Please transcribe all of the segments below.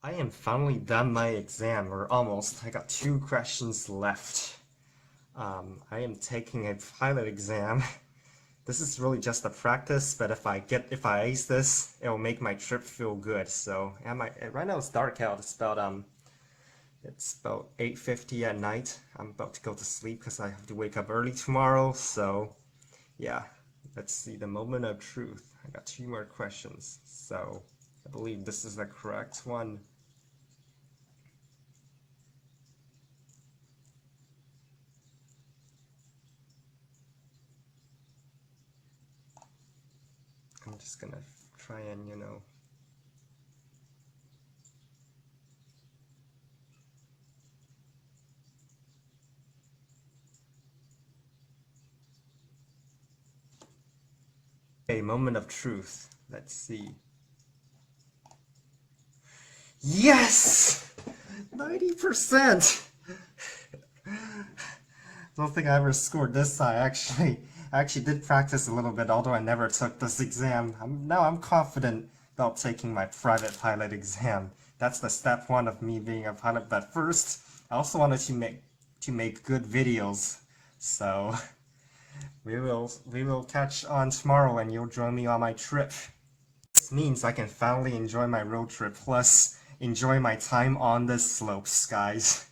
I am finally done my exam, or almost. I got 2 questions left. I am taking a pilot exam. This is really just a practice, but if I ace this, it will make my trip feel good. So, right now it's dark out. It's about It's about 8:50 at night. I'm about to go to sleep because I have to wake up early tomorrow. So yeah, let's see the moment of truth. I got 2 more questions. So I believe this is the correct one. I'm just gonna try and, Okay, moment of truth. Let's see. Yes! 90%! Don't think I ever scored this high. I actually did practice a little bit, although I never took this exam. Now I'm confident about taking my private pilot exam. That's the step 1 of me being a pilot. But first, I also wanted to make good videos. So we will catch on tomorrow, and you'll join me on my trip. This means I can finally enjoy my road trip, plus enjoy my time on the slopes, guys.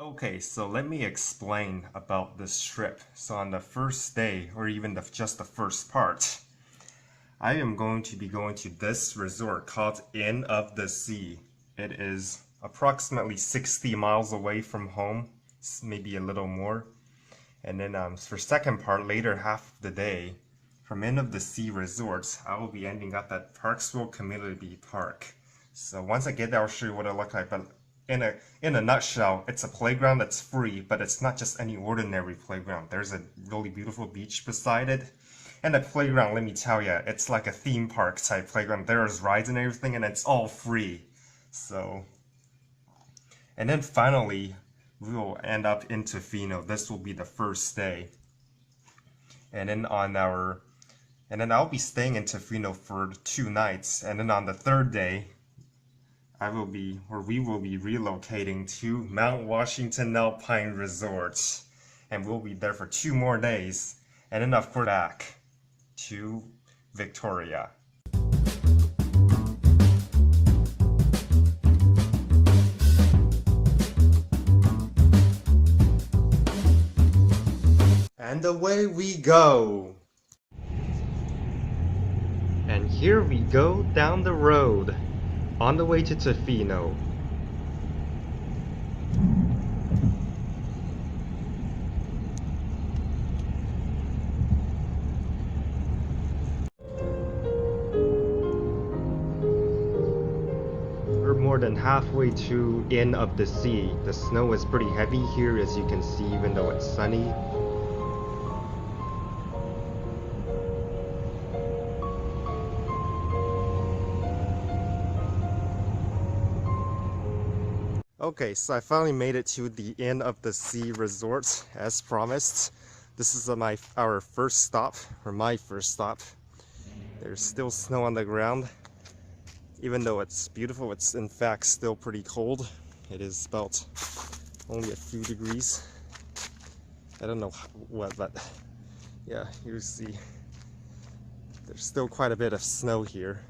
Okay, so let me explain about this trip. So on the first day, or even just the first part, I am going to be going to this resort called Inn of the Sea. It is approximately 60 miles away from home, maybe a little more. And then for second part, later half of the day, from Inn of the Sea Resort, I will be ending up at Parksville Community Park. So once I get there, I'll show you what it looks like. But in a nutshell, it's a playground that's free, but it's not just any ordinary playground. There's a really beautiful beach beside it. And the playground, let me tell you, it's like a theme park type playground. There's rides and everything, and it's all free. So, and then finally, we will end up in Tofino. This will be the first day. And then I'll be staying in Tofino for 2 nights. And then on the third day, we will be relocating to Mount Washington Alpine Resort, and we'll be there for 2 more days, and then of course back to Victoria. And away we go! And here we go down the road. On the way to Tofino. We're more than halfway to Inn of the Sea. The snow is pretty heavy here, as you can see, even though it's sunny. Okay, so I finally made it to the Inn of the Sea Resort, as promised. This is our first stop, or my first stop. There's still snow on the ground. Even though it's beautiful, it's in fact still pretty cold. It is about only a few degrees. I don't know what, but yeah, you see, there's still quite a bit of snow here.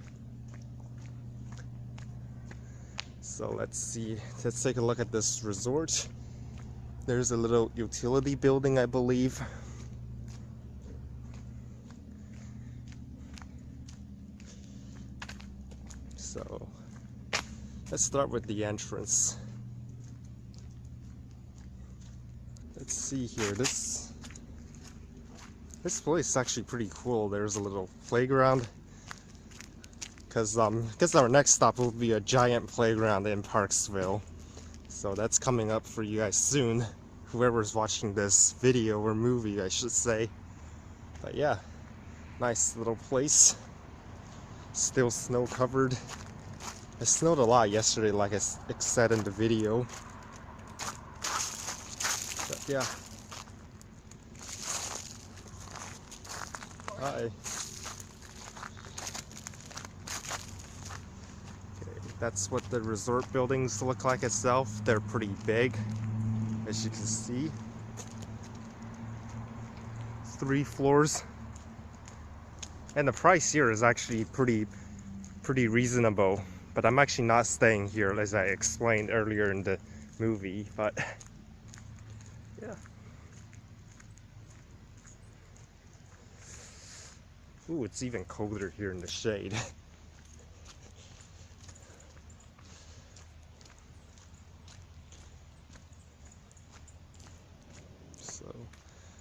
So let's take a look at this resort. There's a little utility building, I believe. So let's start with the entrance. Let's see here. This place is actually pretty cool. There's a little playground. Because our next stop will be a giant playground in Parksville. So that's coming up for you guys soon. Whoever's watching this video or movie, I should say. But yeah, nice little place. Still snow covered. It snowed a lot yesterday, like I said in the video. But yeah. Hi. That's what the resort buildings look like itself. They're pretty big, as you can see. 3 floors. And the price here is actually pretty reasonable. But I'm actually not staying here, as I explained earlier in the movie, but yeah. Ooh, it's even colder here in the shade. So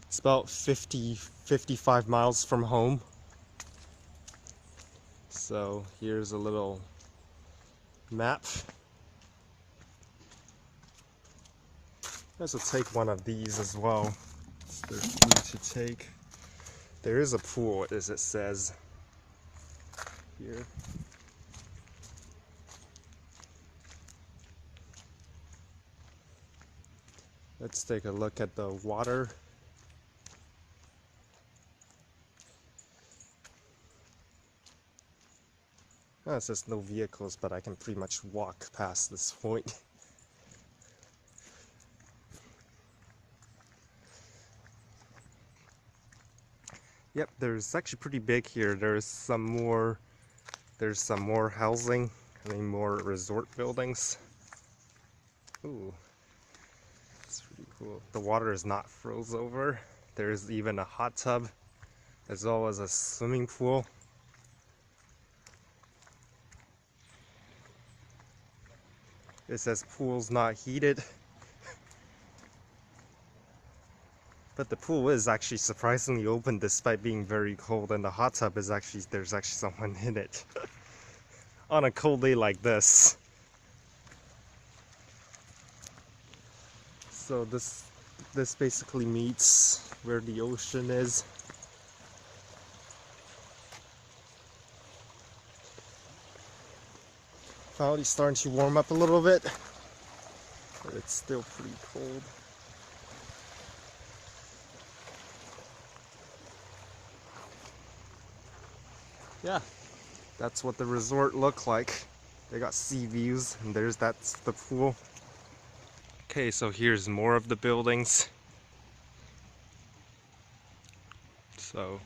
it's about 55 miles from home. So here's a little map. I also take one of these as well. They're free to take. There is a pool, as it says here. Let's take a look at the water. Oh, it says no vehicles, but I can pretty much walk past this point. Yep, there's actually pretty big here. There's some more housing, more resort buildings. Ooh, that's pretty cool. The water is not froze over. There's even a hot tub, as well as a swimming pool. It says pool's not heated. But the pool is actually surprisingly open despite being very cold, and the hot tub is there's actually someone in it. On a cold day like this. So this basically meets where the ocean is. Finally starting to warm up a little bit, but it's still pretty cold. Yeah, that's what the resort looked like. They got sea views, and that's the pool. Okay, so here's more of the buildings. So,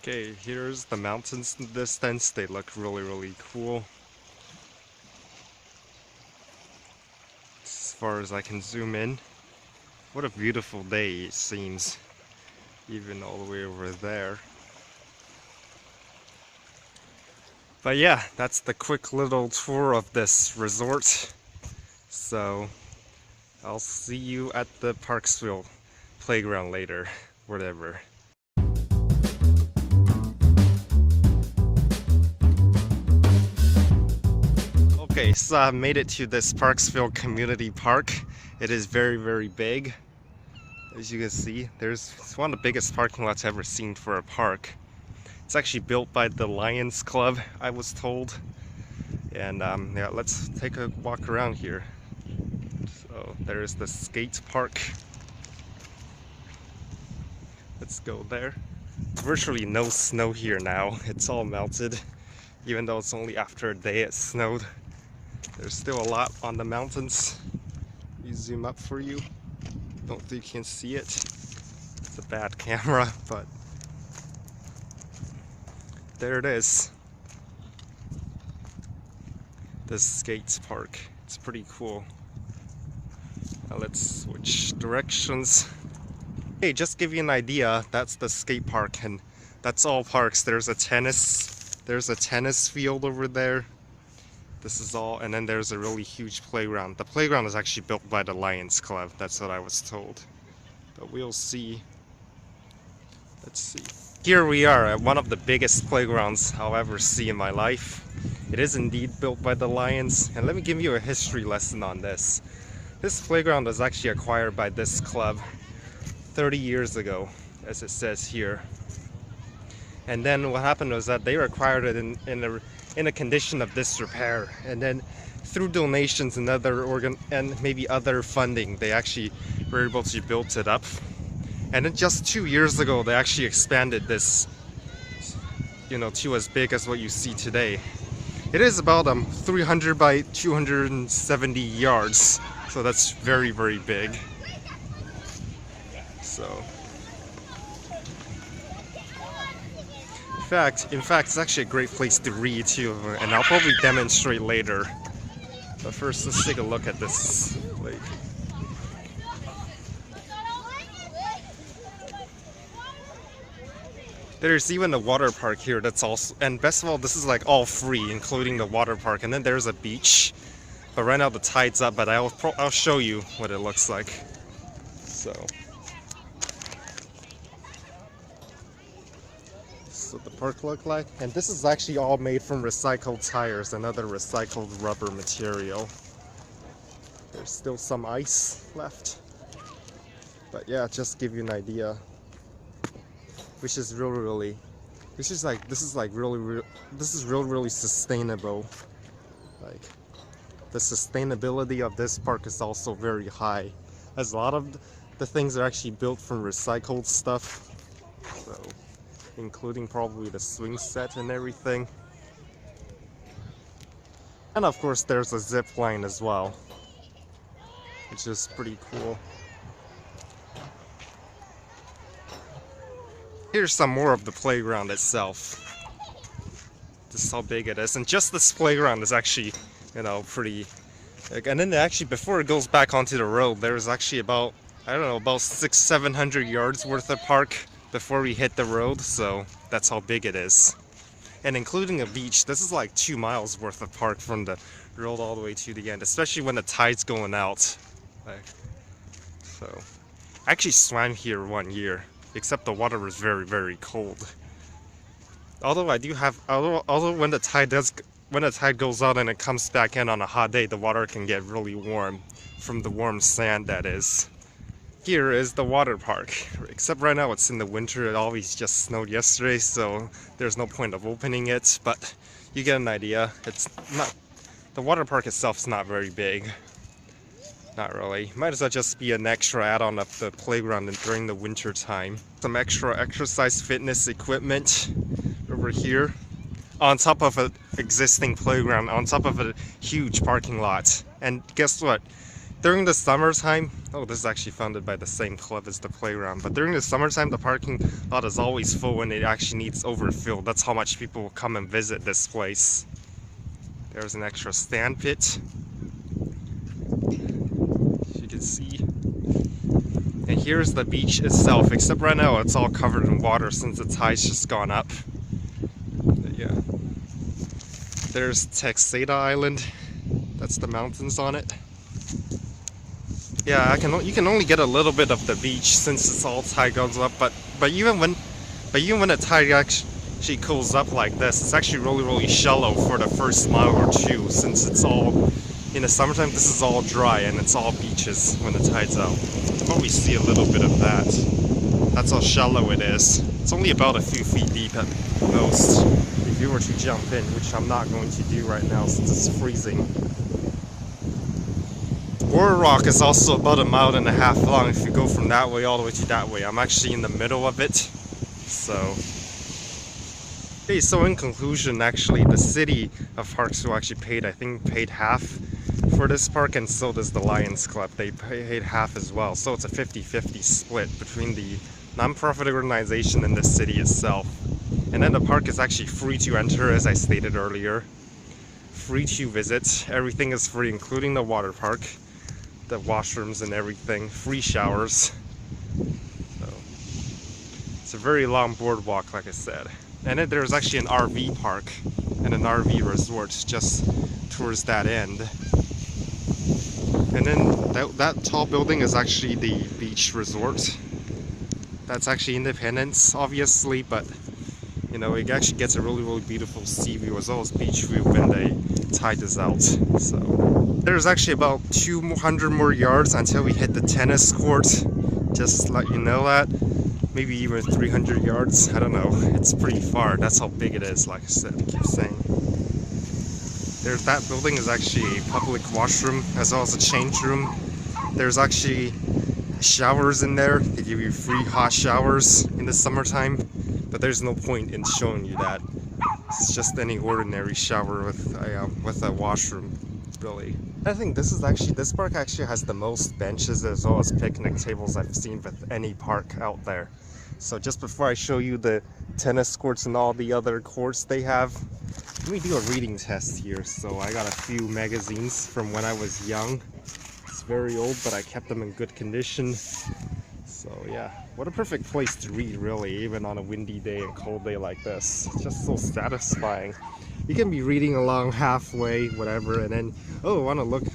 okay, here's the mountains in the distance. They look really, really cool. As far as I can zoom in. What a beautiful day it seems. Even all the way over there. But yeah, that's the quick little tour of this resort. So I'll see you at the Parksville playground later, whatever. Okay, so I made it to this Parksville Community Park. It is very, very big. As you can see, it's one of the biggest parking lots I've ever seen for a park. It's actually built by the Lions Club, I was told. And yeah, let's take a walk around here. So there's the skate park. Let's go there. Virtually no snow here now. It's all melted. Even though it's only after a day it snowed. There's still a lot on the mountains. Let me zoom up for you. Don't think you can see it. It's a bad camera, but there it is. The skate park. It's pretty cool. Now let's switch directions. Hey, just give you an idea, that's the skate park, and that's all parks. There's a tennis field over there. This is all, and then there's a really huge playground. The playground is actually built by the Lions Club, that's what I was told. But we'll see. Let's see. Here we are at one of the biggest playgrounds I'll ever see in my life. It is indeed built by the Lions, and let me give you a history lesson on this. This playground was actually acquired by this club 30 years ago, as it says here. And then what happened was that they acquired it in a condition of disrepair, and then through donations and maybe other funding, they actually were able to build it up. And then just 2 years ago, they actually expanded this, to as big as what you see today. It is about 300 by 270 yards, so that's very, very big. So, in fact, it's actually a great place to read too, and I'll probably demonstrate later. But first, let's take a look at this lake. There's even a water park here that's also, and best of all, this is like all free, including the water park. And then there's a beach, but right now the tide's up. But I'll show you what it looks like. So the park look like, and this is actually all made from recycled tires and other recycled rubber material. There's still some ice left, but yeah, just give you an idea. Which is really this is really sustainable. Like, the sustainability of this park is also very high, as a lot of the things are actually built from recycled stuff, so including probably the swing set and everything. And of course there's a zip line as well, which is pretty cool. Here's some more of the playground itself. This is how big it is, and just this playground is actually, you know, pretty. And then actually, before it goes back onto the road, there's actually about, I don't know, about 600-700 yards worth of park before we hit the road. So that's how big it is, and including a beach, this is like 2 miles worth of park from the road all the way to the end, especially when the tide's going out. Like, so I actually swam here one year. Except the water was very cold. Although I do have, although when the tide goes out and it comes back in on a hot day, the water can get really warm from the warm sand that is. Here is the water park. Except right now it's in the winter. It always just snowed yesterday, so there's no point of opening it. But you get an idea. It's not, the water park itself is not very big. Not really. Might as well just be an extra add-on of the playground during the winter time. Some extra exercise fitness equipment over here, on top of an existing playground, on top of a huge parking lot. And guess what? During the summertime, oh, this is actually funded by the same club as the playground, but during the summertime, the parking lot is always full and it actually needs overfilled. That's how much people will come and visit this place. There's an extra stand pit. See, and here's the beach itself, except right now it's all covered in water since the tide's just gone up. But yeah, there's Texada Island. That's the mountains on it. Yeah, you can only get a little bit of the beach since it's all tide goes up, but even when the tide actually cools up like this, it's actually really shallow for the first mile or two, since it's all, in the summertime, this is all dry and it's all beaches when the tide's out. You probably see a little bit of that. That's how shallow it is. It's only about a few feet deep at most. If you were to jump in, which I'm not going to do right now since it's freezing. Borer Rock is also about 1.5 miles long if you go from that way all the way to that way. I'm actually in the middle of it. So, okay, so in conclusion, actually, the city of Parksville actually paid half for this park, and so does the Lions Club. They paid half as well, so it's a 50-50 split between the non-profit organization and the city itself. And then the park is actually free to enter, as I stated earlier. Free to visit. Everything is free, including the water park, the washrooms and everything. Free showers. So, it's a very long boardwalk, like I said. And then there's actually an RV park and an RV resort just towards that end. And then that tall building is actually the beach resort. That's actually Independence, obviously, but you know, it actually gets a really beautiful sea view as well as beach view when the tide is out. So there's actually about 200 more yards until we hit the tennis court. Just to let you know that. Maybe even 300 yards, I don't know. It's pretty far. That's how big it is, like I said, I keep saying. That building is actually a public washroom as well as a change room. There's actually showers in there. They give you free hot showers in the summertime, but there's no point in showing you that. It's just any ordinary shower with a washroom, really. I think this park actually has the most benches as well as picnic tables I've seen with any park out there. So just before I show you the tennis courts and all the other courts they have, Let me do a reading test here. So I got a few magazines from when I was young. It's very old, but I kept them in good condition. So yeah, what a perfect place to read, really, even on a windy day and cold day like this. It's just so satisfying. You can be reading along halfway, whatever, and then, oh, I want to look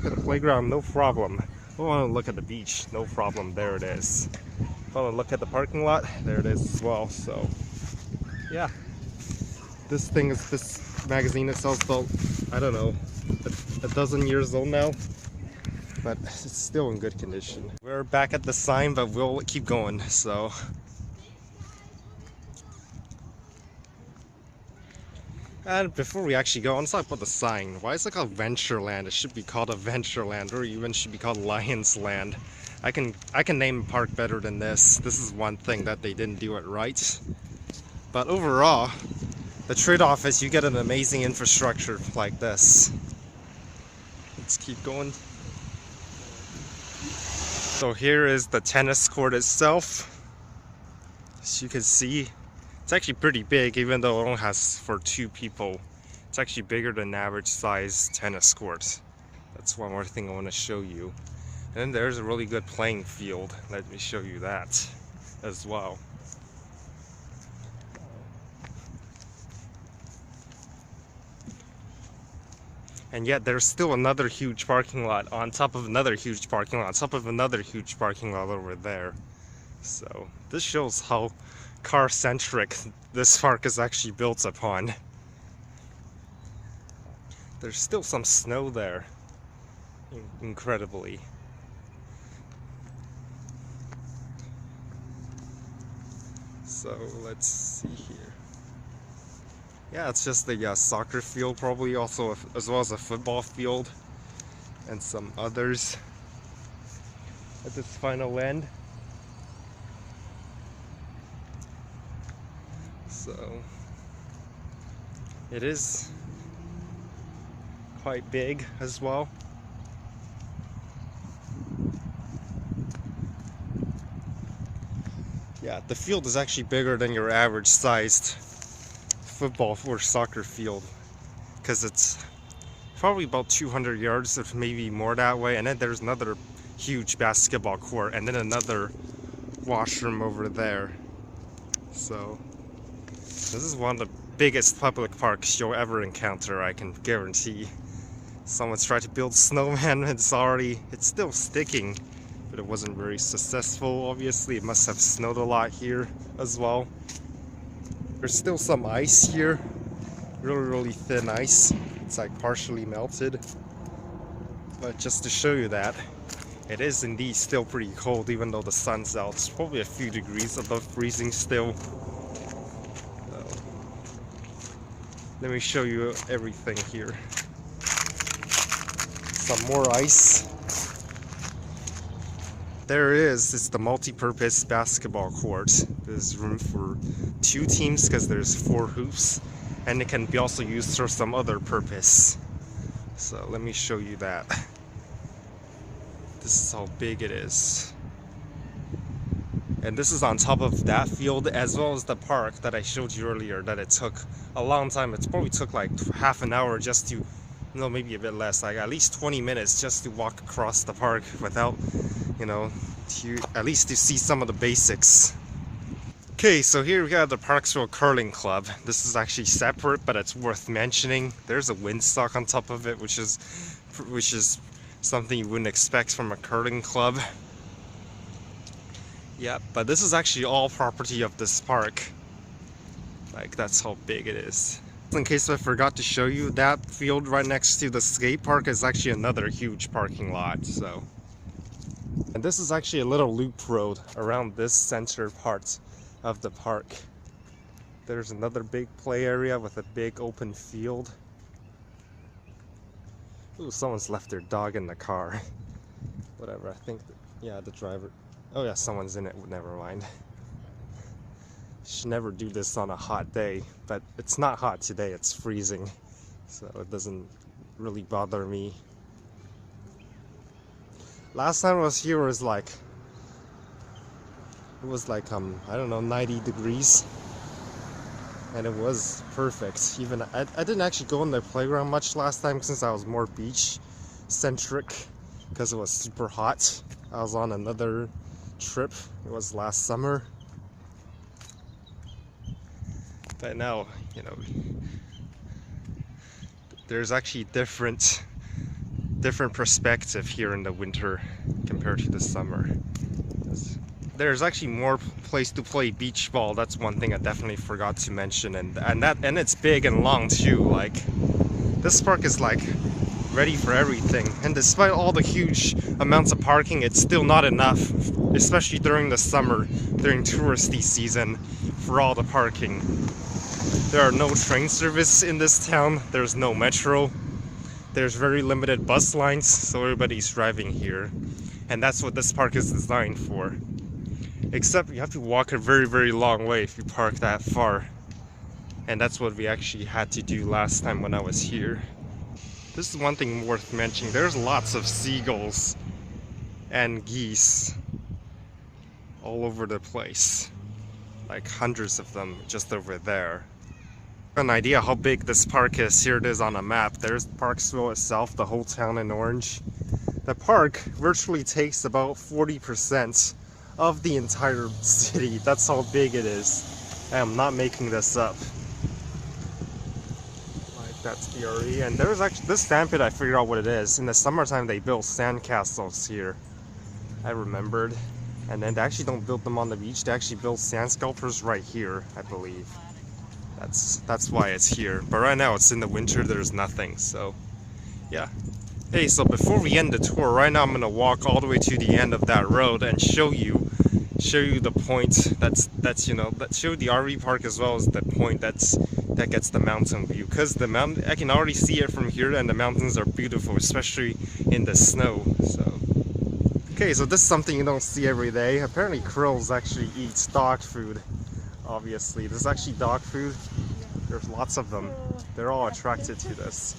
at the playground, no problem. I want to look at the beach, no problem, there it is. If I want to look at the parking lot, there it is as well. So yeah, this magazine itself is about, I don't know, a dozen years old now, but it's still in good condition. We're back at the sign, but we'll keep going, so. And before we actually go, let's talk about the sign. Why is it called Ventureland? It should be called Adventureland, or even should be called Lions Land. I can name a park better than this. This is one thing that they didn't do it right. But overall, the trade-off is you get an amazing infrastructure like this. Let's keep going. So here is the tennis court itself. As you can see, it's actually pretty big, even though it only has for 2 people. It's actually bigger than an average size tennis court. That's one more thing I want to show you. And then there's a really good playing field. Let me show you that as well. And yet there's still another huge parking lot on top of another huge parking lot on top of another huge parking lot over there. So this shows how car-centric this park is actually built upon. There's still some snow there, incredibly. So let's see here. Yeah, it's just the soccer field, probably also as well as a football field and some others at this final end. So it is quite big as well. Yeah, the field is actually bigger than your average sized football or soccer field, because it's probably about 200 yards, if maybe more that way. And then there's another huge basketball court, and then another washroom over there. So this is one of the biggest public parks you'll ever encounter, I can guarantee. Someone's tried to build snowman, it's still sticking, but it wasn't very successful. Obviously, it must have snowed a lot here as well. There's still some ice here, really thin ice. It's like partially melted. But just to show you that, it is indeed still pretty cold, even though the sun's out. It's probably a few degrees above freezing still. Let me show you everything here. Some more ice. There it is. It's the multi-purpose basketball court. There's room for 2 teams because there's 4 hoops, and it can be also used for some other purpose. So let me show you that. This is how big it is. And this is on top of that field, as well as the park that I showed you earlier, that it took a long time. It probably took like half an hour just to, no, maybe a bit less, like at least 20 minutes just to walk across the park without, you know, at least to see some of the basics. Okay, so here we got the Parksville Curling Club. This is actually separate, but it's worth mentioning. There's a windsock on top of it, which is something you wouldn't expect from a curling club. Yeah, but this is actually all property of this park. Like, that's how big it is. In case I forgot to show you, that field right next to the skate park is actually another huge parking lot, so. And this is actually a little loop road around this center part of the park. There's another big play area with a big open field. Ooh, someone's left their dog in the car. Whatever, I think, yeah, the driver. Oh yeah, someone's in it, never mind. Should never do this on a hot day, but it's not hot today, it's freezing. So it doesn't really bother me. Last time I was here it was like, I don't know, 90 degrees. and it was perfect. Even I didn't actually go in the playground much last time since I was more beach centric because it was super hot. I was on another trip. It was last summer. But now, you know, there's actually different perspective here in the winter compared to the summer. There's actually more place to play beach ball. That's one thing I definitely forgot to mention, and it's big and long too. Like, this park is like ready for everything, and despite all the huge amounts of parking, it's still not enough, especially during the summer, during touristy season, for all the parking. There are no train service in this town. There's no metro. There's very limited bus lines, so everybody's driving here, and that's what this park is designed for. Except you have to walk a very, very long way if you park that far. And that's what we actually had to do last time when I was here. This is one thing worth mentioning. There's lots of seagulls and geese all over the place. Like hundreds of them just over there. An idea how big this park is. Here it is on a map. There's Parksville itself, the whole town in orange. The park virtually takes about 40% of the entire city. That's how big it is. I am not making this up. Like, that's BRE. And there's actually this sand pit, I figured out what it is. In the summertime they build sand castles here. I remembered. And then they actually don't build them on the beach, they actually build sand sculptures right here, I believe. That's why it's here. But right now it's in the winter, there's nothing, so yeah. Hey, so before we end the tour, right now I'm gonna walk all the way to the end of that road and show you the point show you the RV park as well as the point that gets the mountain view. Because the mountain, I can already see it from here, and the mountains are beautiful, especially in the snow. So okay, so this is something you don't see every day. Apparently crows actually eat dog food. Obviously, this is actually dog food. There's lots of them. They're all attracted to this.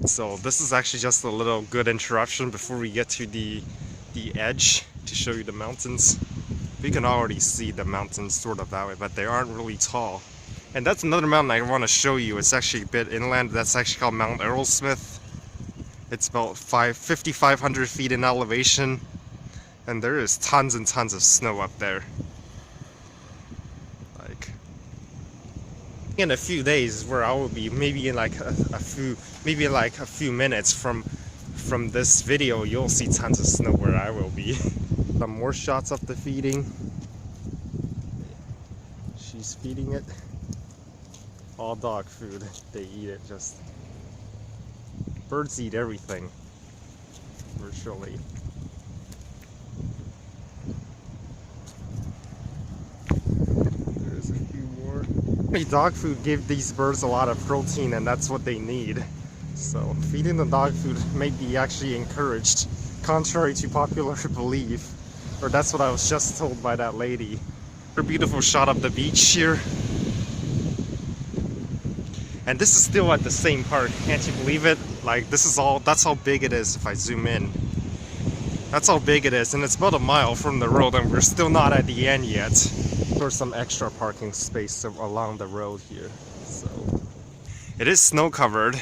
So this is actually just a little good interruption before we get to the edge to show you the mountains. We can already see the mountains sort of that way, but they aren't really tall. And that's another mountain I want to show you. It's actually a bit inland. That's actually called Mount Earlsmith. It's about 5,500 feet in elevation, and there is tons and tons of snow up there. Like, in a few days, where I will be, maybe in like a few minutes from this video, you'll see tons of snow where I will be. Some more shots of the feeding. She's feeding it. All dog food. They eat it. Just birds eat everything. Virtually. There's a few more. Dog food give these birds a lot of protein, and that's what they need. So feeding the dog food may be actually encouraged, contrary to popular belief. Or that's what I was just told by that lady. A beautiful shot of the beach here. And this is still at the same park, can't you believe it? Like, this is all, that's how big it is if I zoom in. That's how big it is, and it's about a mile from the road, and we're still not at the end yet. There's some extra parking space along the road here. So it is snow covered.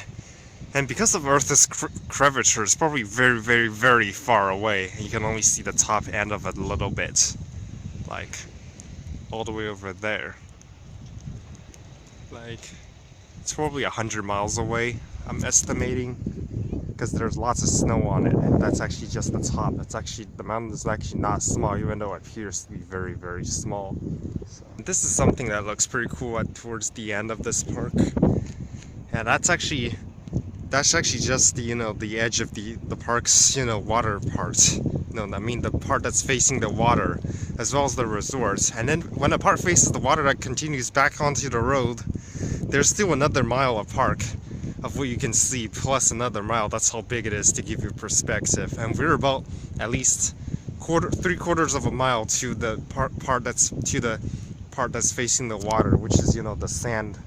And because of Earth's curvature, it's probably very, very, very far away. You can only see the top end of it a little bit. Like, all the way over there. Like, it's probably 100 miles away, I'm estimating. Because there's lots of snow on it, and that's actually just the top. It's actually, the mountain is actually not small, even though it appears to be very, very small. So, this is something that looks pretty cool towards the end of this park. Yeah, that's actually just the, the edge of the park's, water part. I mean the part that's facing the water, as well as the resorts. And then when a part faces the water that continues back onto the road, there's still another mile of park of what you can see, plus another mile. That's how big it is, to give you perspective. And we're about at least 3/4 of a mile to the part that's facing the water, which is, the sand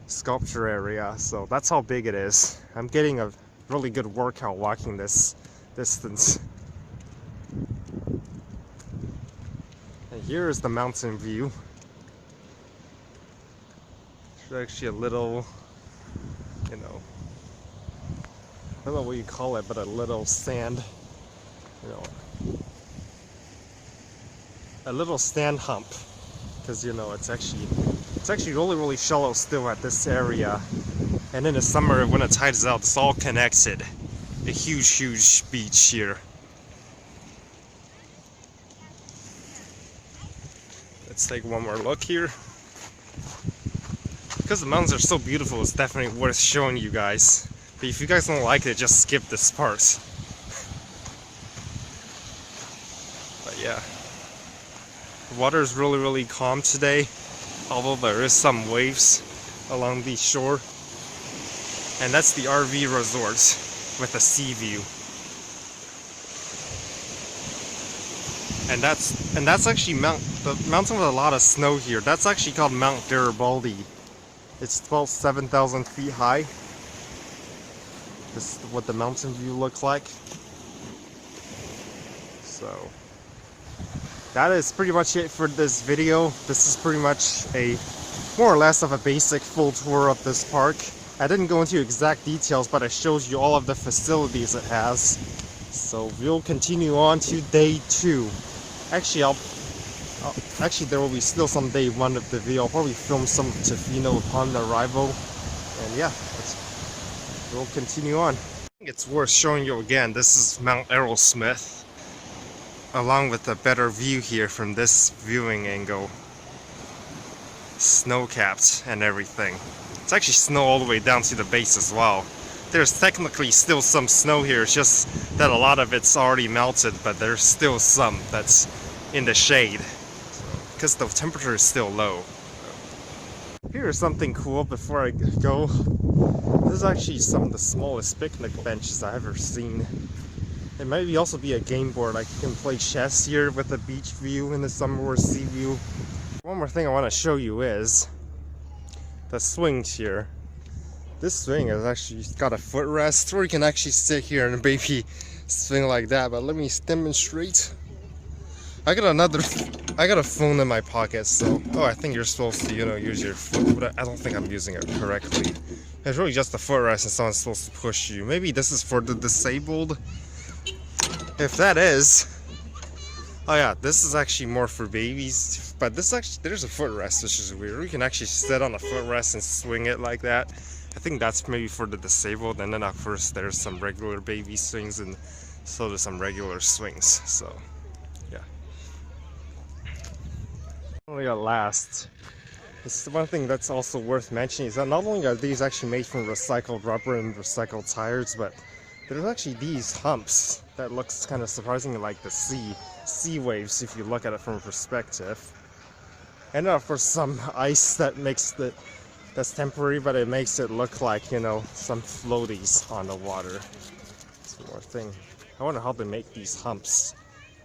sculpture area. So that's how big it is. I'm getting a really good workout walking this distance. And here is the mountain view. There's actually a little, you know, I don't know what you call it, but a little sand, you know, a little sand hump, because you know it's actually really shallow still at this area, and in the summer when the tide is out, it's all connected. A huge beach here. Let's take one more look here. Because the mountains are so beautiful, it's definitely worth showing you guys. But if you guys don't like it, just skip this part. But yeah. The water is really calm today, although there is some waves along the shore. And that's the RV resort with a sea view. And that's actually the mountain with a lot of snow here. That's actually called Mount Garibaldi. It's 7,000 feet high. This is what the mountain view looks like. So that is pretty much it for this video. This is pretty much a more or less of a basic full tour of this park. I didn't go into exact details, but I showed you all of the facilities it has. So we'll continue on to day 2. Actually, actually there will be still some day 1 of the video. I'll probably film some Tofino upon arrival. And yeah, we'll continue on. I think it's worth showing you again. This is Mount Aerosmith, along with a better view here from this viewing angle. Snow-capped and everything. It's actually snow all the way down to the base as well. There's technically still some snow here, it's just that a lot of it's already melted, but there's still some that's in the shade, because the temperature is still low. Here's something cool before I go. This is actually some of the smallest picnic benches I've ever seen. It might also be a game board, like you can play chess here with a beach view in the summer or sea view. One more thing I want to show you is the swings here. This swing has actually got a footrest where you can actually sit here and maybe swing like that, but let me demonstrate. I got a phone in my pocket, so I think you're supposed to, you know, use your foot, but I don't think I'm using it correctly. It's really just a footrest and someone's supposed to push you. Maybe this is for the disabled. If that is, oh yeah, this is actually more for babies, but this actually, there's a footrest, which is weird. You can actually sit on a footrest and swing it like that. I think that's maybe for the disabled, and then of course there's some regular baby swings, and so there's some regular swings, so yeah. Only at last, it's one thing that's also worth mentioning is that not only are these actually made from recycled rubber and recycled tires, but there's actually these humps that looks kind of surprisingly like the sea waves if you look at it from a perspective. And of course some ice that that's temporary, but it makes it look like, you know, some floaties on the water. That's one more thing. I wonder how they make these humps.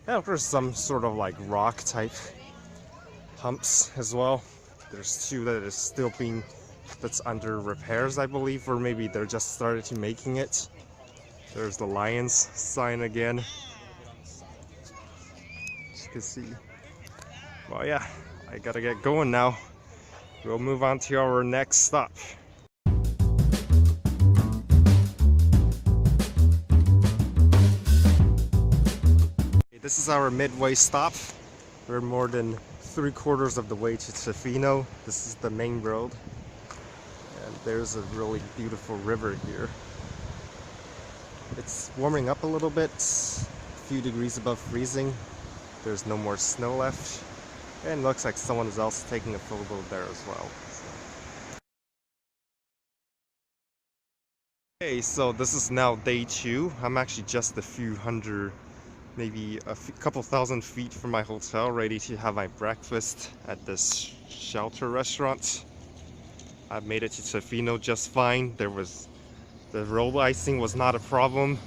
And of course some sort of like rock type humps as well. There's 2 that is still that's under repairs, I believe, or maybe they're just started to making it. There's the Lions sign again. As you can see. Well, yeah, I gotta get going now. We'll move on to our next stop. This is our midway stop. We're more than 3/4 of the way to Tofino. This is the main road. And there's a really beautiful river here. It's warming up a little bit, a few degrees above freezing. There's no more snow left. And looks like someone is also taking a photo there as well. Okay, so this is now day 2. I'm actually just a few hundred, maybe couple thousand feet from my hotel, ready to have my breakfast at this shelter restaurant. I made it to Tofino just fine. The road icing was not a problem.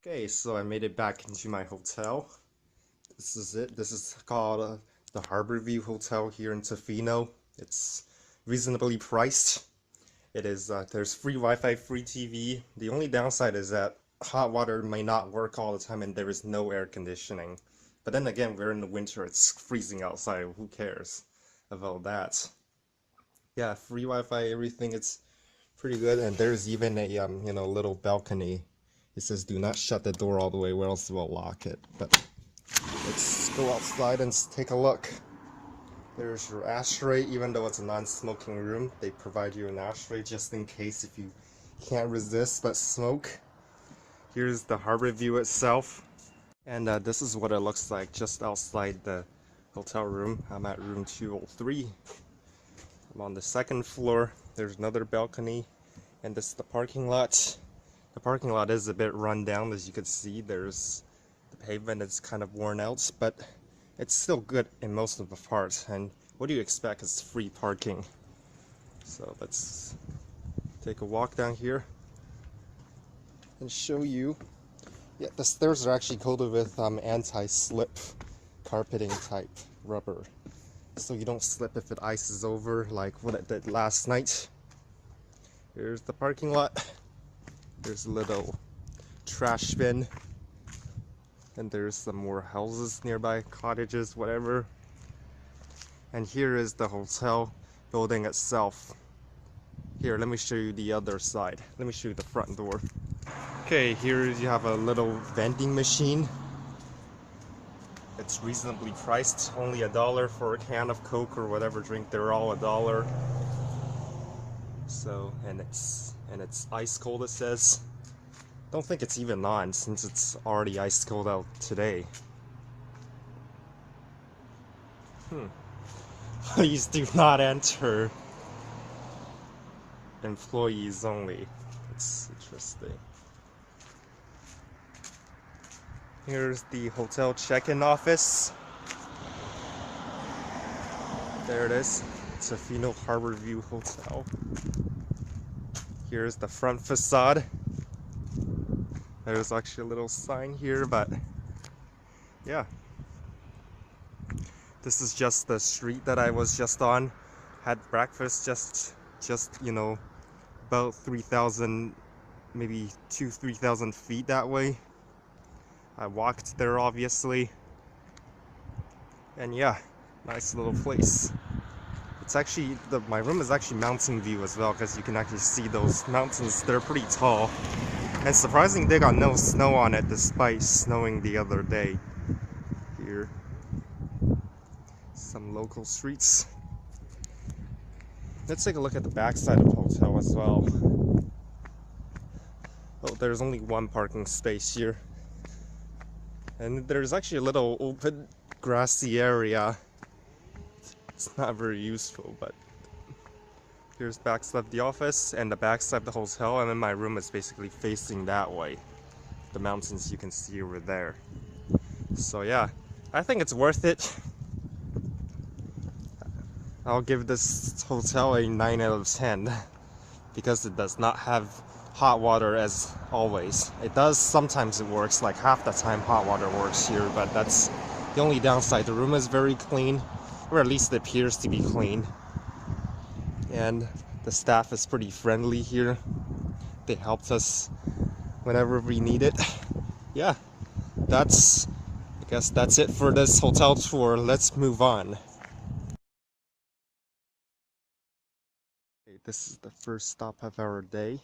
Okay, so I made it back into my hotel. This is it. This is called the Harbor View Hotel here in Tofino. It's reasonably priced. It is, there's free Wi-Fi, free TV. The only downside is that hot water may not work all the time and there is no air conditioning. But then again, we're in the winter, it's freezing outside, who cares about that? Yeah, free Wi-Fi, everything, it's pretty good. And there's even a, you know, little balcony. It says do not shut the door all the way or else we'll lock it. But let's go outside and take a look. There's your ashtray. Even though it's a non-smoking room, they provide you an ashtray just in case if you can't resist but smoke. Here's the harbor view itself. And this is what it looks like just outside the hotel room. I'm at room 203. I'm on the second floor. There's another balcony. And this is the parking lot. The parking lot is a bit run down, as you can see. There's the pavement is kind of worn out, but it's still good in most of the parts. And what do you expect? It's free parking. So let's take a walk down here and show you. Yeah, the stairs are actually coated with anti-slip carpeting type rubber, so you don't slip if it ices over like what it did last night. Here's the parking lot. There's a little trash bin, and there's some more houses nearby, cottages, whatever. And here is the hotel building itself. Here, let me show you the other side. Let me show you the front door. Okay, here you have a little vending machine. It's reasonably priced, only $1 for a can of Coke or whatever drink. They're all $1. So, and it's ice cold, it says. Don't think it's even on since it's already ice cold out today. Please do not enter. Employees only. It's interesting. Here's the hotel check-in office. There it is. Tofino Harbor View Hotel. Here's the front facade. There's actually a little sign here, but yeah. This is just the street that I was just on. Had breakfast just you know, about 3,000, maybe 3,000 feet that way. I walked there obviously. And yeah, nice little place. It's actually, my room is actually mountain view as well, because you can actually see those mountains. They're pretty tall. And surprisingly, they got no snow on it despite snowing the other day. Here. Some local streets. Let's take a look at the backside of the hotel as well. Oh, there's only one parking space here. And there's actually a little open grassy area. It's not very useful, but here's backside of the office and the backside of the hotel, and then my room is basically facing that way. The mountains you can see over there. So yeah, I think it's worth it. I'll give this hotel a 9 out of 10 because it does not have hot water as always. It does, sometimes it works, like half the time hot water works here, but that's the only downside. The room is very clean, or at least it appears to be clean. And the staff is pretty friendly here. They helped us whenever we need it. Yeah, I guess that's it for this hotel tour. Let's move on. Okay, this is the first stop of our day,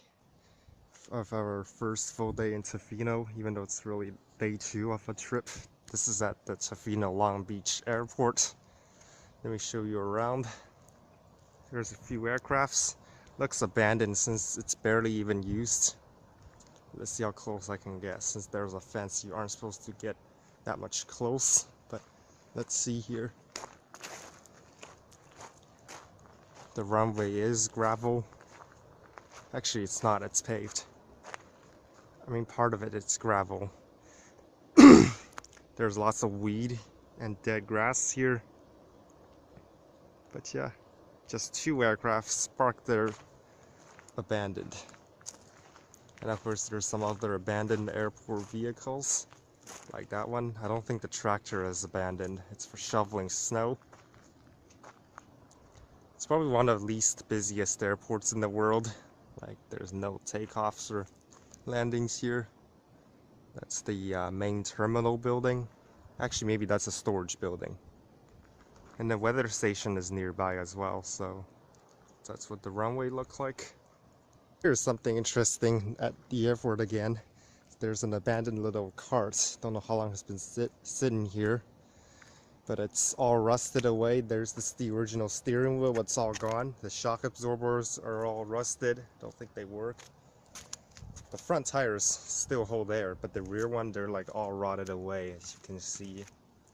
of our first full day in Tofino, even though it's really day 2 of a trip. This is at the Tofino Long Beach Airport. Let me show you around. There's a few aircrafts. Looks abandoned since it's barely even used. Let's see how close I can get. Since there's a fence, you aren't supposed to get that much close, but let's see here. The runway is gravel. Actually, it's not, it's paved. I mean, part of it's gravel. There's lots of weed and dead grass here. But yeah, just 2 aircrafts parked there, abandoned. And of course, there's some other abandoned airport vehicles, like that one. I don't think the tractor is abandoned. It's for shoveling snow. It's probably one of the least busiest airports in the world. Like, there's no takeoffs or landings here. That's the main terminal building. Actually, maybe that's a storage building. And the weather station is nearby as well, so that's what the runway looks like. Here's something interesting at the airport again. There's an abandoned little cart. Don't know how long it's been sitting here, but it's all rusted away. There's the original steering wheel, it's all gone. The shock absorbers are all rusted. Don't think they work. The front tires still hold air, but the rear one, they're like all rotted away. As you can see,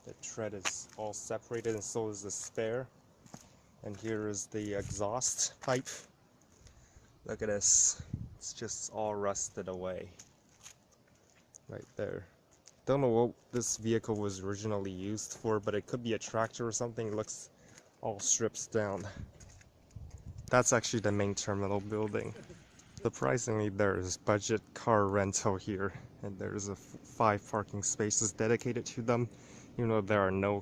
the tread is all separated, and so is the spare. And here is the exhaust pipe. Look at this. It's just all rusted away. Right there. Don't know what this vehicle was originally used for, but it could be a tractor or something. It looks all stripped down. That's actually the main terminal building. Surprisingly, there's budget car rental here, and there's 5 parking spaces dedicated to them. Even though there are no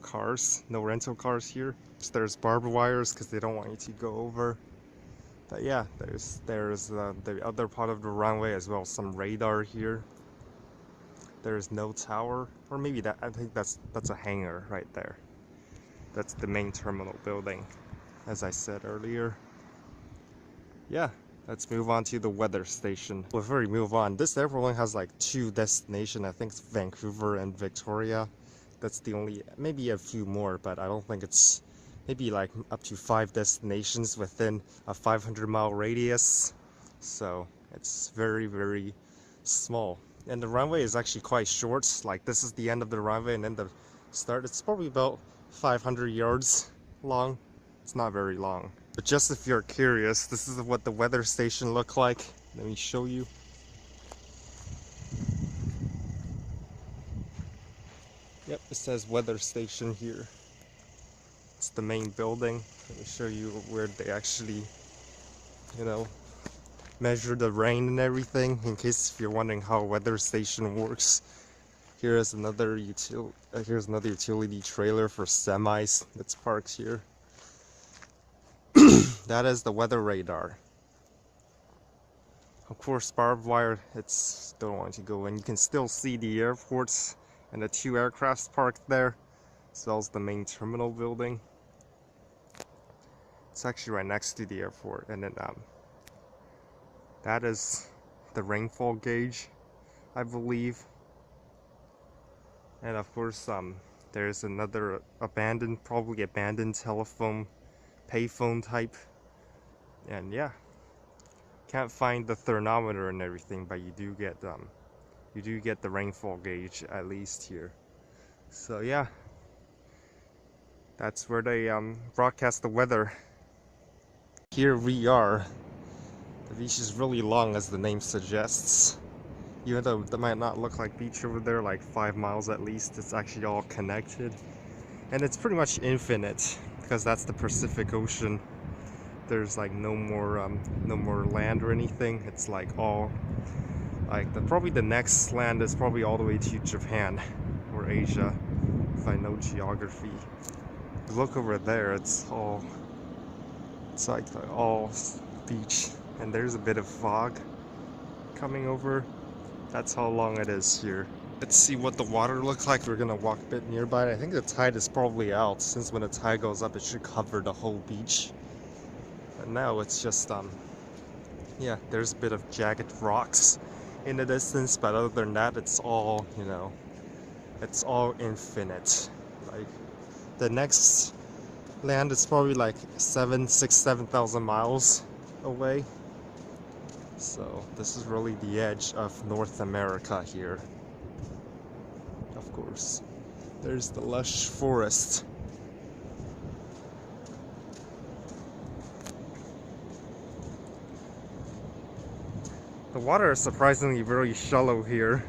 rental cars here. There's barbed wires because they don't want you to go over. But yeah, there's the other part of the runway as well. Some radar here. There's no tower, or maybe that. I think that's a hangar right there. That's the main terminal building, as I said earlier. Yeah, let's move on to the weather station. Before we move on, this airport only has like 2 destinations. I think it's Vancouver and Victoria. That's the only, maybe a few more, but I don't think it's, maybe like up to 5 destinations within a 500-mile radius. So it's very, very small. And the runway is actually quite short. Like, this is the end of the runway, and then the start, it's probably about 500 yards long. It's not very long. But just if you're curious, this is what the weather station looked like. Let me show you. Yep, it says weather station here. It's the main building. Let me show you where they actually, measure the rain and everything, in case if you're wondering how a weather station works. Here's another utility trailer for semis that's parked here. That is the weather radar. Of course, barbed wire, it's don't want to go in. You can still see the airports and the 2 aircrafts parked there, as well as the main terminal building. It's actually right next to the airport. And then that is the rainfall gauge, I believe. And of course, there's another probably abandoned telephone, payphone type. And yeah, can't find the thermometer and everything, but you do get the rainfall gauge at least here. So yeah, that's where they broadcast the weather. Here we are. The beach is really long, as the name suggests. Even though that might not look like beach over there, like 5 miles at least, it's actually all connected. And it's pretty much infinite, because that's the Pacific Ocean. There's like no more land or anything. It's like all, like probably the next land is probably all the way to Japan or Asia, if I know geography. Look over there, it's like all beach. And there's a bit of fog coming over. That's how long it is here. Let's see what the water looks like. We're gonna walk a bit nearby. I think the tide is probably out, since when the tide goes up, it should cover the whole beach. But now it's just, yeah, there's a bit of jagged rocks in the distance, but other than that, it's all, it's all infinite. Like, the next land is probably like 7,000 miles away. So this is really the edge of North America here. Of course, there's the lush forest. The water is surprisingly very shallow here,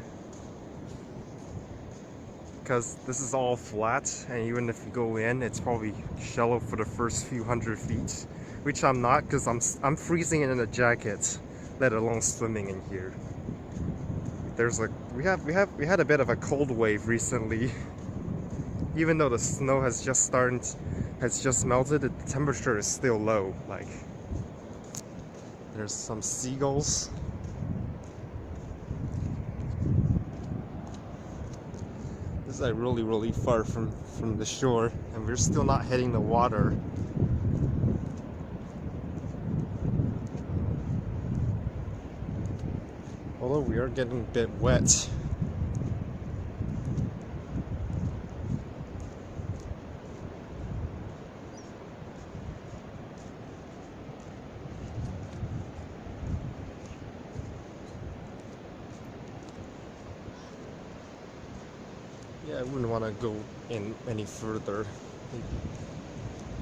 because this is all flat, and even if you go in, it's probably shallow for the first few 100 feet, which I'm not, because I'm freezing in a jacket, let alone swimming in here. There's we had a bit of a cold wave recently, even though the snow has just melted, the temperature is still low. Like, there's some seagulls. This is like really far from the shore, and we're still not hitting the water. Although we are getting a bit wet. Yeah, I wouldn't want to go in any further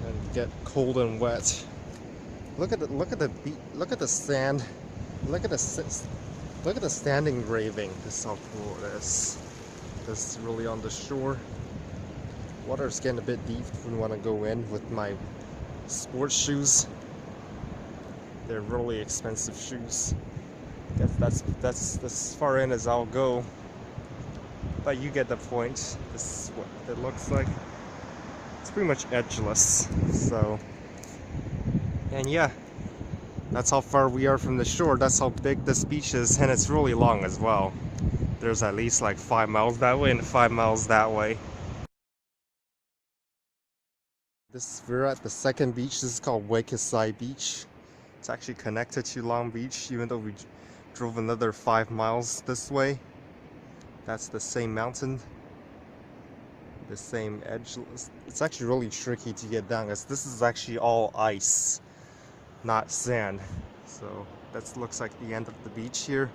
and get cold and wet. Look at the sand. Look at the sand engraving. This is how cool it is. This is really on the shore. Water's getting a bit deep. Wouldn't want to go in with my sports shoes. They're really expensive shoes. That's as far in as I'll go. But you get the point. This is what it looks like. It's pretty much edgeless. So, and yeah, that's how far we are from the shore. That's how big this beach is, and it's really long as well. There's at least like 5 miles that way and 5 miles that way. We're at the second beach. This is called Wakasai Beach. It's actually connected to Long Beach, even though we drove another 5 miles this way. That's the same mountain, the same edge. It's actually really tricky to get down, because this is actually all ice, not sand. So that looks like the end of the beach here.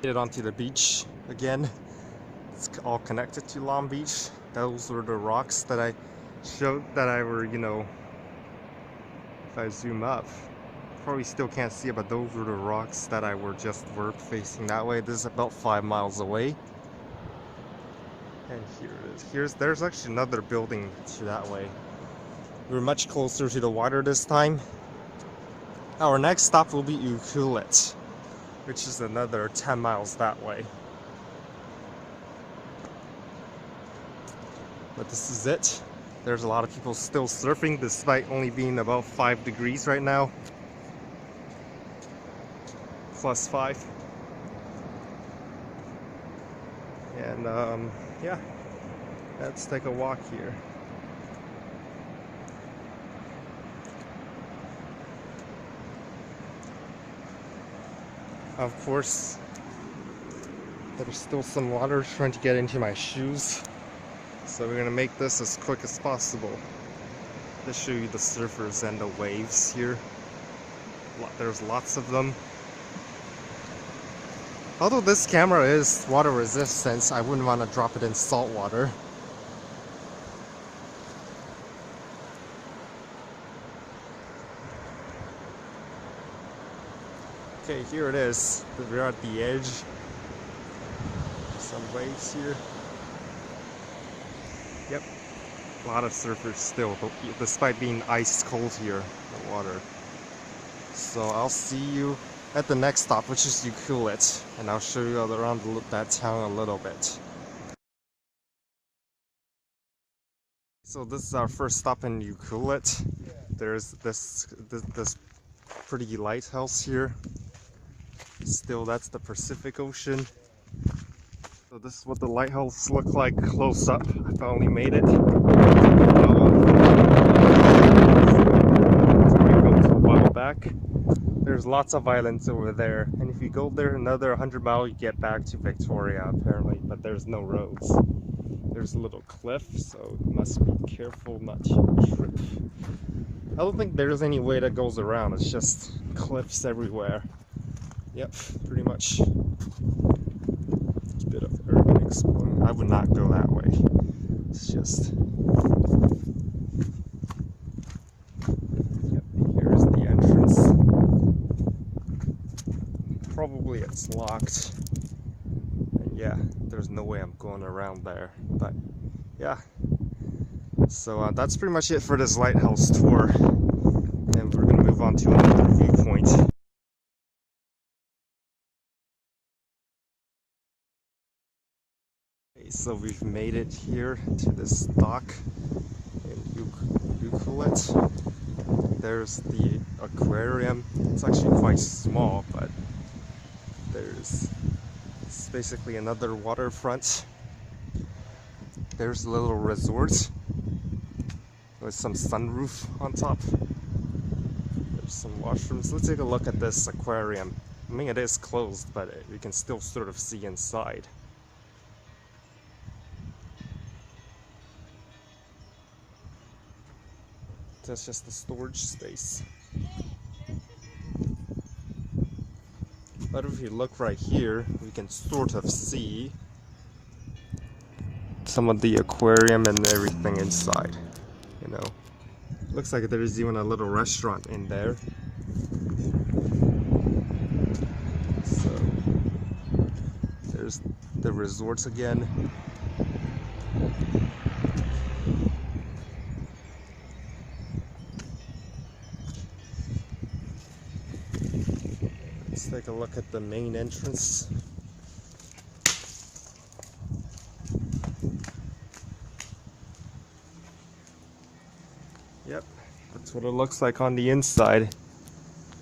Get onto the beach again. It's all connected to Long Beach. Those were the rocks that I showed that I were, you know, if I zoom up, probably still can't see it, but those were the rocks that I were facing that way. This is about 5 miles away. And here it is. There's actually another building to that way. We're much closer to the water this time. Our next stop will be Ucluelet, which is another 10 miles that way. But this is it. There's a lot of people still surfing, despite only being about 5 degrees right now. +5. And yeah, let's take a walk here. Of course, there's still some water trying to get into my shoes, so we're gonna make this as quick as possible to show you the surfers and the waves here. There's lots of them. Although this camera is water resistant, I wouldn't want to drop it in salt water. Okay, here it is. We're at the edge. Some waves here. Yep. A lot of surfers still, despite being ice cold here, the water. So I'll see you at the next stop, which is Ucluelet, and I'll show you around that town a little bit. So this is our first stop in Ucluelet. There's this pretty lighthouse here. Still, that's the Pacific Ocean. So this is what the lighthouse looks like close up. I finally made it. A while back. There's lots of islands over there, and if you go there another 100 miles, you get back to Victoria apparently, but there's no roads. There's a little cliff, so you must be careful not to trip. I don't think there's any way that goes around. It's just cliffs everywhere. Yep, pretty much. A bit of urban exploring. I would not go that way. It's just... Yep, here's the entrance. Probably it's locked. And yeah, there's no way I'm going around there. But yeah. So that's pretty much it for this lighthouse tour. And we're gonna move on to another viewpoint. So we've made it here to this dock in Ucluelet. There's the aquarium. It's actually quite small, but it's basically another waterfront. There's a little resort with some sunroof on top. There's some washrooms. Let's take a look at this aquarium. I mean, it is closed, but you can still sort of see inside. That's just the storage space. But if you look right here, we can sort of see some of the aquarium and everything inside. You know, looks like there's even a little restaurant in there. So there's the resorts again. Let's take a look at the main entrance. Yep, that's what it looks like on the inside.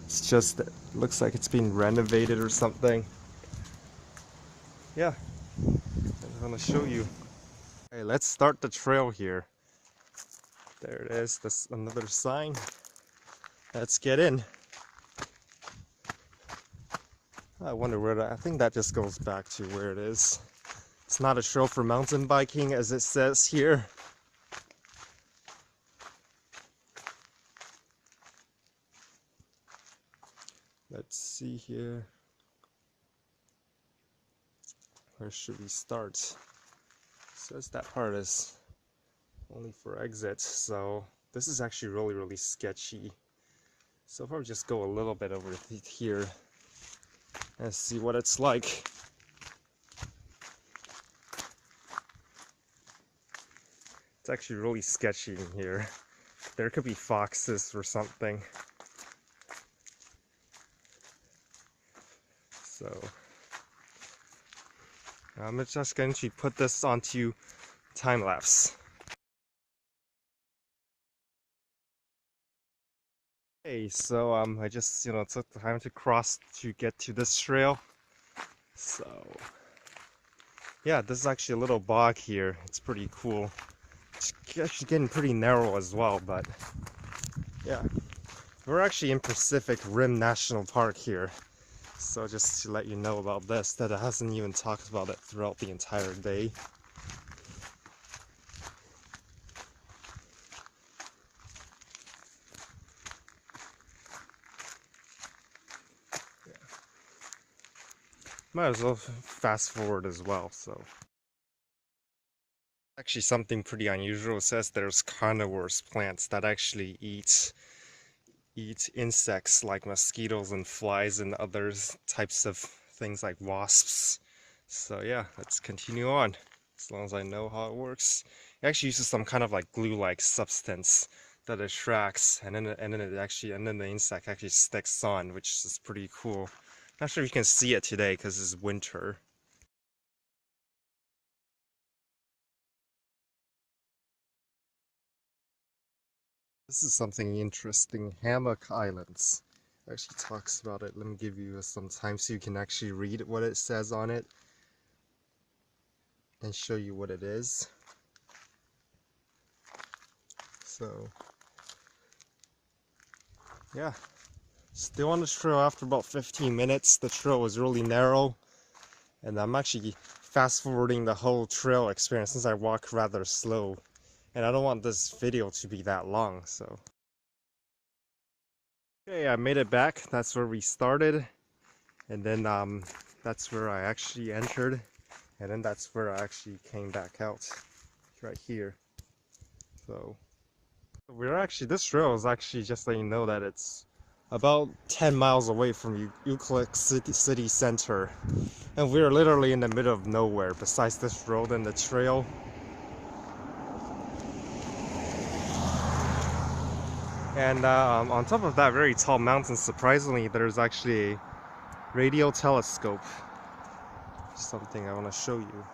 It's just, it looks like it's been renovated or something. Yeah, I'm gonna show you. Okay, let's start the trail here. There it is, this another sign. Let's get in. I wonder where I think that just goes back to where it is. It's not a trail for mountain biking as it says here. Let's see here. Where should we start? It says that part is only for exit, so this is actually really sketchy. So if I just go a little bit over here and see what it's like. It's actually really sketchy in here. There could be foxes or something. So I'm just going to put this onto time lapse. Okay, so I just took the time to cross to get to this trail. So yeah, this is actually a little bog here. It's pretty cool. It's actually getting pretty narrow as well, but yeah. We're actually in Pacific Rim National Park here. So just to let you know about this, that I hasn't even talked about it throughout the entire day. Yeah. Might as well fast forward as well, so. Actually something pretty unusual. It says there's carnivorous plants that actually eat insects like mosquitoes and flies and other types of things like wasps. So yeah, let's continue on as long as I know how it works. It actually uses some kind of like glue-like substance that attracts, and then the insect actually sticks on, which is pretty cool. Not sure if you can see it today because it's winter. This is something interesting. Hammock Islands. It actually talks about it. Let me give you some time so you can actually read what it says on it and show you what it is. So yeah, still on the trail after about 15 minutes. The trail was really narrow, and I'm actually fast forwarding the whole trail experience since I walk rather slow. And I don't want this video to be that long, so. Okay, I made it back. That's where we started. And then that's where I actually entered. And then that's where I actually came back out. Right here. So, this trail is actually, just letting you know that it's about 10 miles away from Ucluelet city center. And we're literally in the middle of nowhere besides this road and the trail. And on top of that very tall mountain, surprisingly, there's actually a radio telescope. Something I want to show you.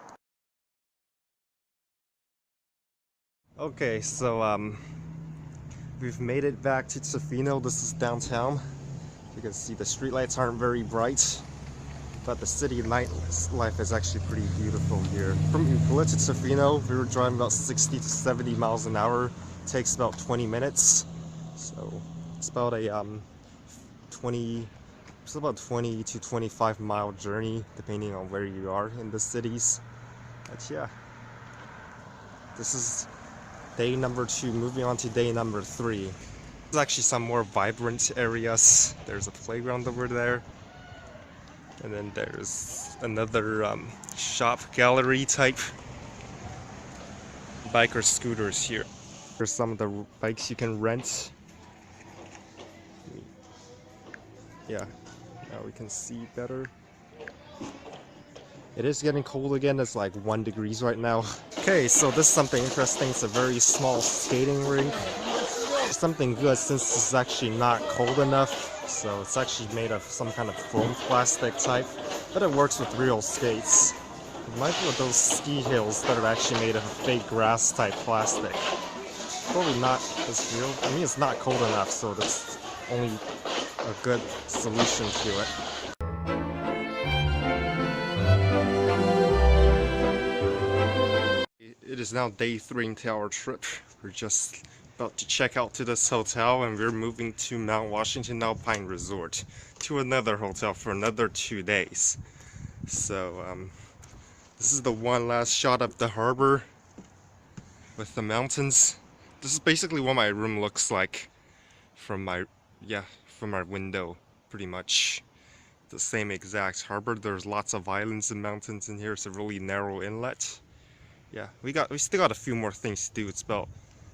Okay, so we've made it back to Tofino. This is downtown. You can see the streetlights aren't very bright, but the city nightlife is actually pretty beautiful here. From Ucluelet to Tofino, we were driving about 60 to 70 miles an hour. It takes about 20 minutes. So it's about a 20 to 25 mile journey depending on where you are in the cities. But yeah, this is day number 2, moving on to day number 3. There's actually some more vibrant areas. There's a playground over there, and then there's another shop gallery type bike or scooters here. There's some of the bikes you can rent. Yeah, now we can see better. It is getting cold again. It's like 1 degree right now. Okay, so this is something interesting. It's a very small skating rink. Something good since it's actually not cold enough. So it's actually made of some kind of foam plastic type, but it works with real skates. It reminds me of those ski hills that are actually made of fake grass type plastic. Probably not as real. I mean, it's not cold enough, so that's only a good solution to it. It is now day 3 into our trip. We're just about to check out to this hotel, and we're moving to Mount Washington Alpine Resort, to another hotel for another 2 days. So this is the one last shot of the harbor with the mountains. This is basically what my room looks like from my window, pretty much. The same exact harbor. There's lots of islands and mountains in here. It's a really narrow inlet. Yeah, we still got a few more things to do. It's about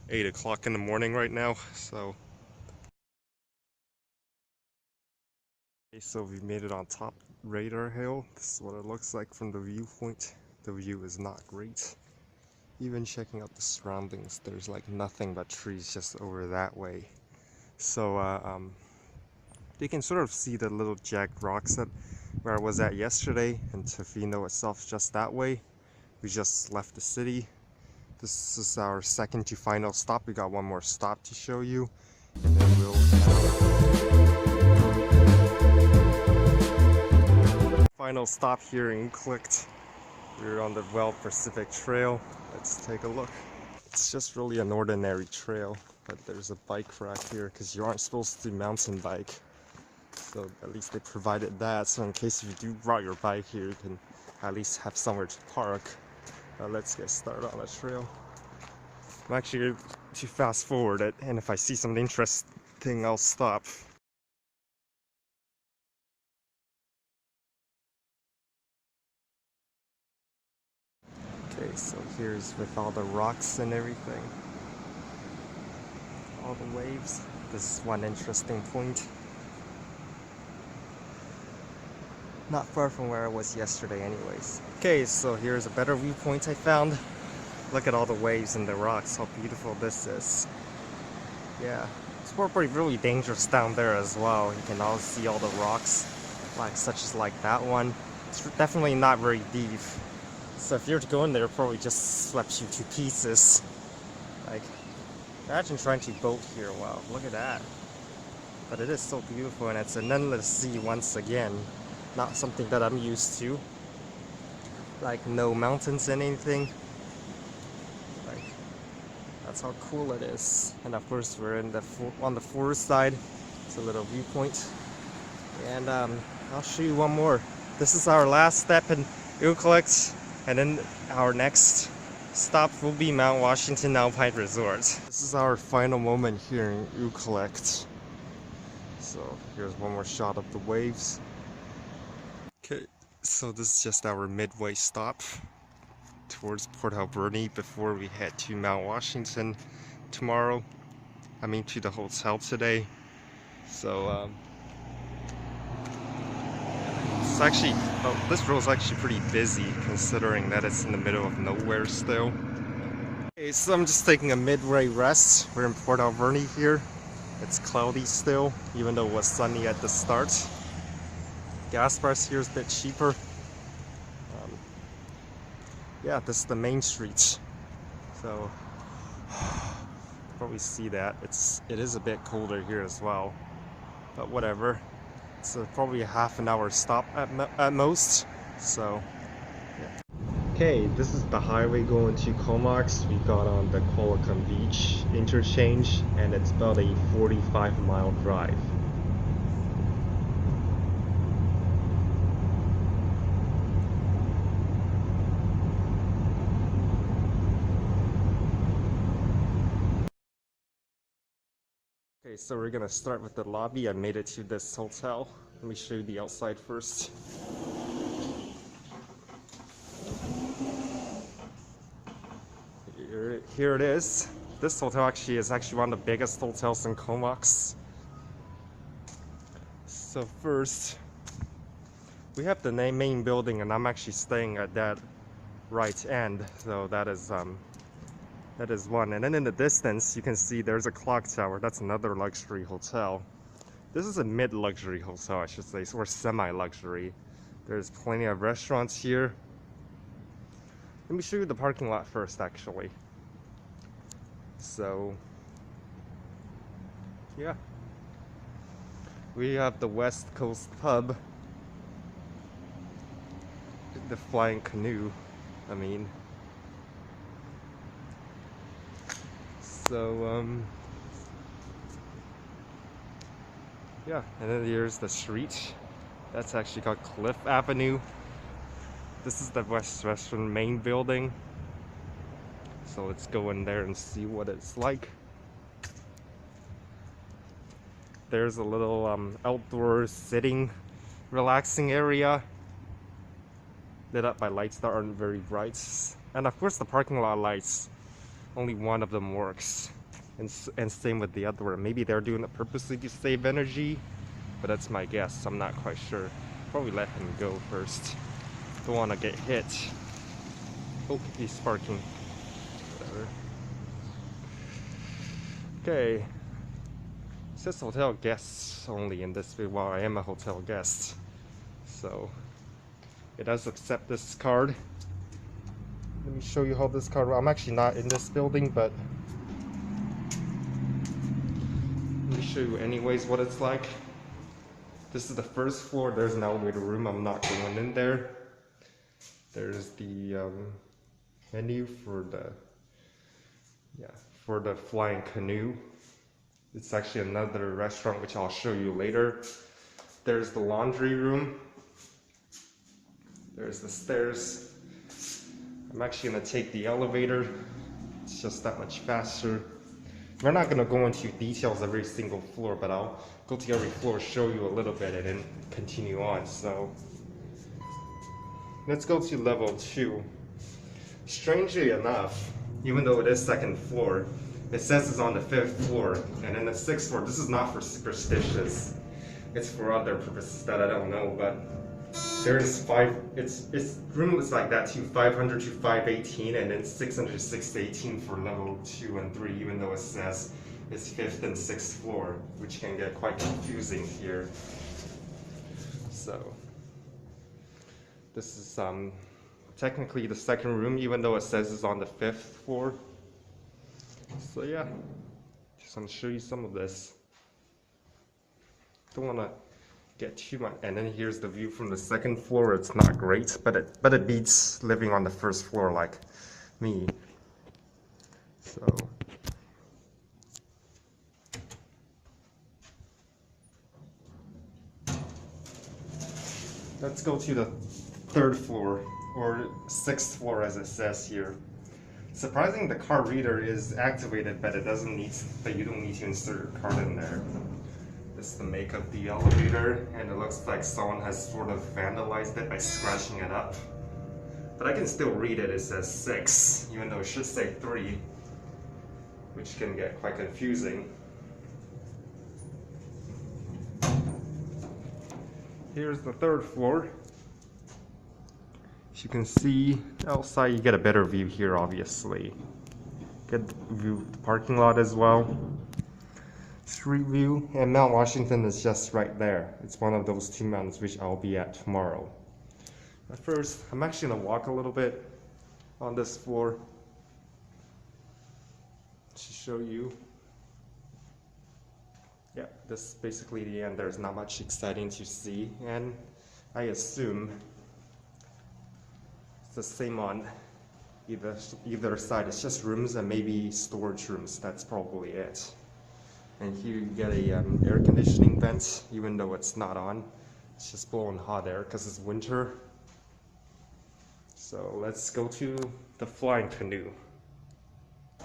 8 o'clock in the morning right now, so. Okay, so we made it on top Radar Hill. This is what it looks like from the viewpoint. The view is not great. Even checking out the surroundings, there's like nothing but trees just over that way. So you can sort of see the little jagged rocks where I was at yesterday, and Tofino itself just that way. We just left the city. This is our second to final stop. We got one more stop to show you, and then we'll final stop here in Ucluelet. We're on the Pacific Trail. Let's take a look. It's just really an ordinary trail, but there's a bike rack here because you aren't supposed to mountain bike. So at least they provided that, so in case if you do ride your bike here, you can at least have somewhere to park. Let's get started on the trail. I'm actually going to fast forward it, and if I see something interesting, I'll stop. Okay, so here's with all the rocks and everything. All the waves. This is one interesting point. Not far from where I was yesterday anyways. Okay, so here's a better viewpoint I found. Look at all the waves and the rocks, how beautiful this is. Yeah, it's probably really dangerous down there as well. You can all see all the rocks, such as that one. It's definitely not very deep. So if you were to go in there, it probably just swept you to pieces. Imagine trying to boat here, wow, look at that. But it is so beautiful, and it's an endless sea once again. Not something that I'm used to. No mountains and anything. That's how cool it is. And of course we're on the forest side. It's a little viewpoint. And I'll show you one more. This is our last step in Ucluelet, and then our next stop will be Mount Washington Alpine Resort. This is our final moment here in Ucluelet. So here's one more shot of the waves. Okay, so this is just our midway stop towards Port Alberni before we head to Mount Washington tomorrow. I mean to the hotel today. So this road is actually pretty busy considering that it's in the middle of nowhere still. Okay, so I'm just taking a midway rest. We're in Port Alberni here. It's cloudy still, even though it was sunny at the start. Gas price here is a bit cheaper. Yeah, this is the main street. So probably see that. It is a bit colder here as well, but whatever. It's probably a half an hour stop at most, so yeah. Okay, this is the highway going to Comox. We got on the Qualicum Beach interchange, and it's about a 45-mile drive. Okay, so we're gonna start with the lobby. I made it to this hotel. Let me show you the outside first. Here it is. This hotel is actually one of the biggest hotels in Comox. So first, we have the main building, and I'm actually staying at that right end. So that is one. And then in the distance, you can see there's a clock tower. That's another luxury hotel. This is a mid-luxury hotel, I should say, or semi-luxury. There's plenty of restaurants here. Let me show you the parking lot first, actually. So, yeah. We have the West Coast Pub. The Flying Canoe, I mean. So, yeah, and then here's the street. That's actually called Cliff Avenue. This is the Western main building. So let's go in there and see what it's like. There's a little outdoor sitting, relaxing area lit up by lights that aren't very bright. And of course the parking lot lights, only one of them works. And same with the other one. Maybe they're doing it purposely to save energy, but that's my guess. I'm not quite sure. Probably let him go first. Don't want to get hit. Oh, he's parking. Whatever. Okay. It says hotel guests only in this video. Well, I am a hotel guest. So, it does accept this card. Let me show you how this card works. I'm actually not in this building, but let me show you anyways what it's like. This is the first floor. There's an elevator room. I'm not going in there. There's the menu for the Flying Canoe. It's actually another restaurant which I'll show you later. There's the laundry room. There's the stairs. I'm actually gonna take the elevator. It's just that much faster. We're not gonna go into details every single floor, but I'll go to every floor, show you a little bit, and then continue on. So let's go to level 2. Strangely enough, even though it is second floor, it says it's on the 5th floor, and then the 6th floor. This is not for superstitious. It's for other purposes that I don't know, but there's it's rooms like that too, 500 to 518, and then 600 to 618 for level 2 and 3, even though it says it's 5th and 6th floor, which can get quite confusing here. So this is technically the second room, even though it says it's on the 5th floor. So yeah, just want to show you some of this. Don't want to get too much. And then here's the view from the second floor. It's not great, but it beats living on the first floor like me. So let's go to the 3rd floor, or 6th floor as it says here. Surprising, the card reader is activated, but you don't need to insert your card in there. This is the make of the elevator, and it looks like someone has sort of vandalized it by scratching it up. But I can still read it. It says 6, even though it should say 3, which can get quite confusing. Here's the 3rd floor. As you can see outside, you get a better view here, obviously. Get the view of the parking lot as well. Street view, and Mount Washington is just right there. It's one of those 2 mountains which I'll be at tomorrow. But first, I'm actually gonna walk a little bit on this floor to show you. this is basically the end. There's not much exciting to see, and I assume it's the same on either side. It's just rooms and maybe storage rooms. That's probably it. And here you get a air conditioning vent, even though it's not on. It's just blowing hot air because it's winter. So let's go to the flying canoe.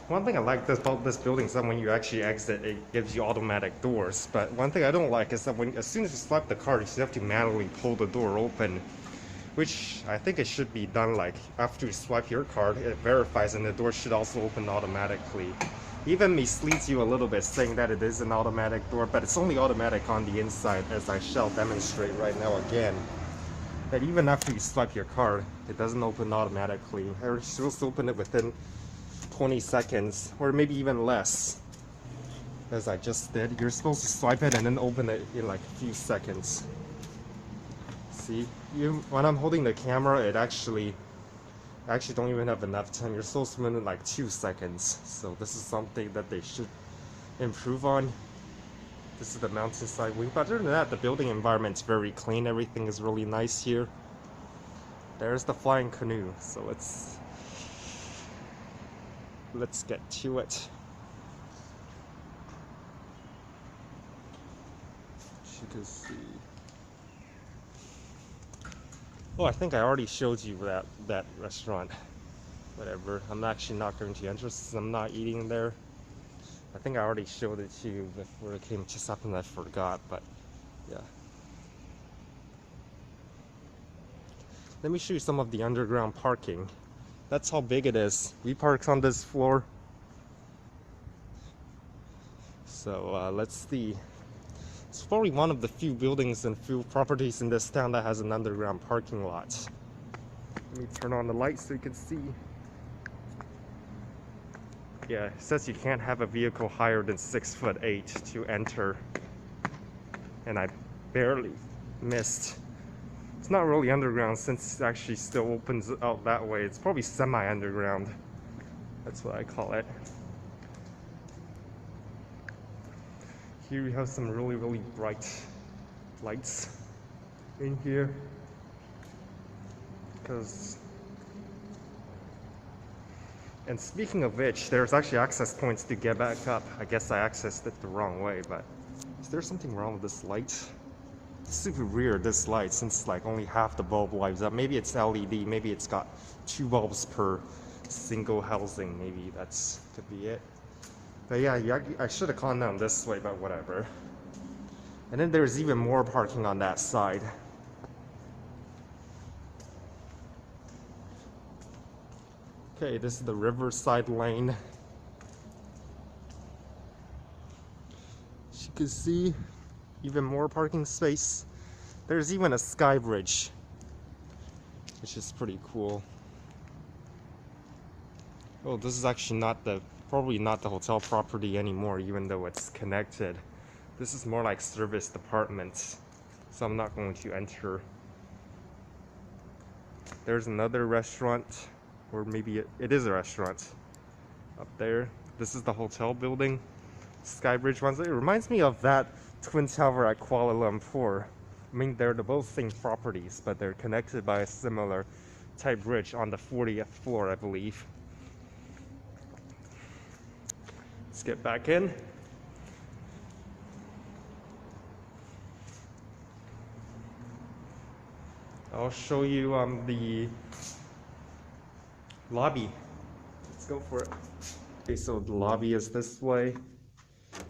One thing I like about this building is that when you actually exit, it gives you automatic doors. But one thing I don't like is that as soon as you swipe the card, you have to manually pull the door open, which I think it should be done like after you swipe your card, it verifies and the door should also open automatically. Even misleads you a little bit saying that it is an automatic door, but it's only automatic on the inside, as I shall demonstrate right now again. That even after you swipe your card, it doesn't open automatically. You're supposed to open it within 20 seconds, or maybe even less, as I just did. You're supposed to swipe it and then open it in like a few seconds. See, when I'm holding the camera, I actually don't even have enough time. You're supposed to win in like 2 seconds. So this is something that they should improve on. This is the mountainside wing. But other than that, the building environment's very clean. Everything is really nice here. There's the flying canoe. So let's get to it. As you can see. Oh, I think I already showed you that restaurant. Whatever. I'm actually not going to enter since I'm not eating there. I think I already showed it to you before it came. Just happened I forgot, but yeah. Let me show you some of the underground parking. That's how big it is. We parked on this floor. So let's see. It's probably one of the few buildings and few properties in this town that has an underground parking lot. Let me turn on the light so you can see. Yeah, it says you can't have a vehicle higher than 6'8" to enter. And I barely missed. It's not really underground since it actually still opens out that way. It's probably semi-underground. That's what I call it. Here we have some really, really bright lights in here. And speaking of which, there's actually access points to get back up. I guess I accessed it the wrong way, but is there something wrong with this light? It's super weird, this light, since like only half the bulb lights up. Maybe it's LED, maybe it's got 2 bulbs per single housing. Maybe that's could be it. But yeah, I should have gone down this way, but whatever. And then there's even more parking on that side. Okay, this is the Riverside Lane. As you can see, even more parking space. There's even a sky bridge, which is pretty cool. Oh, this is actually probably not the hotel property anymore, even though it's connected. This is more like service departments, so I'm not going to enter. There's another restaurant, or maybe it is a restaurant up there. This is the hotel building. Skybridge ones. It reminds me of that Twin Tower at Kuala Lumpur. I mean, they're both same properties, but they're connected by a similar type bridge on the 40th floor, I believe. Let's get back in. I'll show you the lobby. Let's go for it. Okay, so the lobby is this way,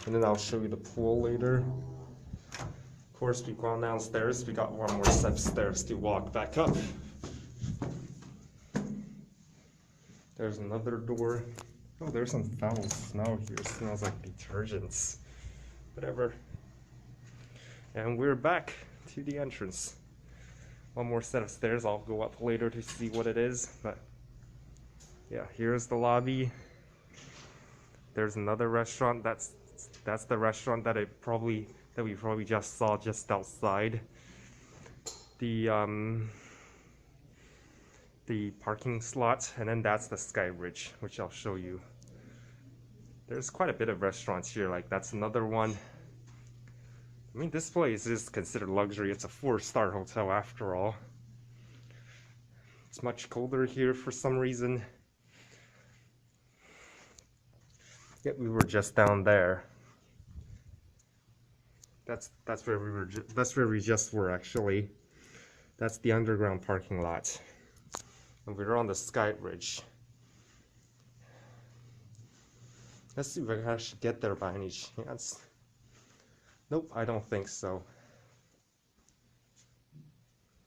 and then I'll show you the pool later. Of course, we've gone downstairs. We got one more set of stairs to walk back up. There's another door. Oh, there's some foul smell here. It smells like detergents. Whatever. And we're back to the entrance. One more set of stairs. I'll go up later to see what it is. But yeah, here's the lobby. There's another restaurant. That's the restaurant that we probably just saw just outside. The parking slot, and then that's the Sky Bridge, which I'll show you. There's quite a bit of restaurants here. Like that's another one. I mean, this place is considered luxury. It's a 4-star hotel after all. It's much colder here for some reason. Yet we were just down there. That's where we were. That's where we just were actually. That's the underground parking lot, and we're on the Sky Bridge. Let's see if I can actually get there by any chance. Nope, I don't think so.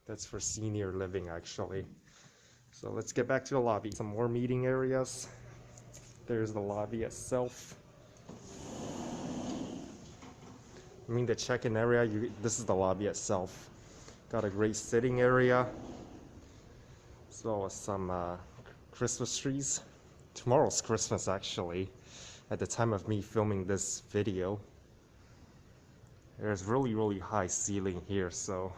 That's for senior living actually. So let's get back to the lobby. Some more meeting areas. There's the lobby itself. I mean the check-in area, this is the lobby itself. Got a great sitting area, as well as some Christmas trees. Tomorrow's Christmas actually, at the time of me filming this video. There's really high ceiling here, so.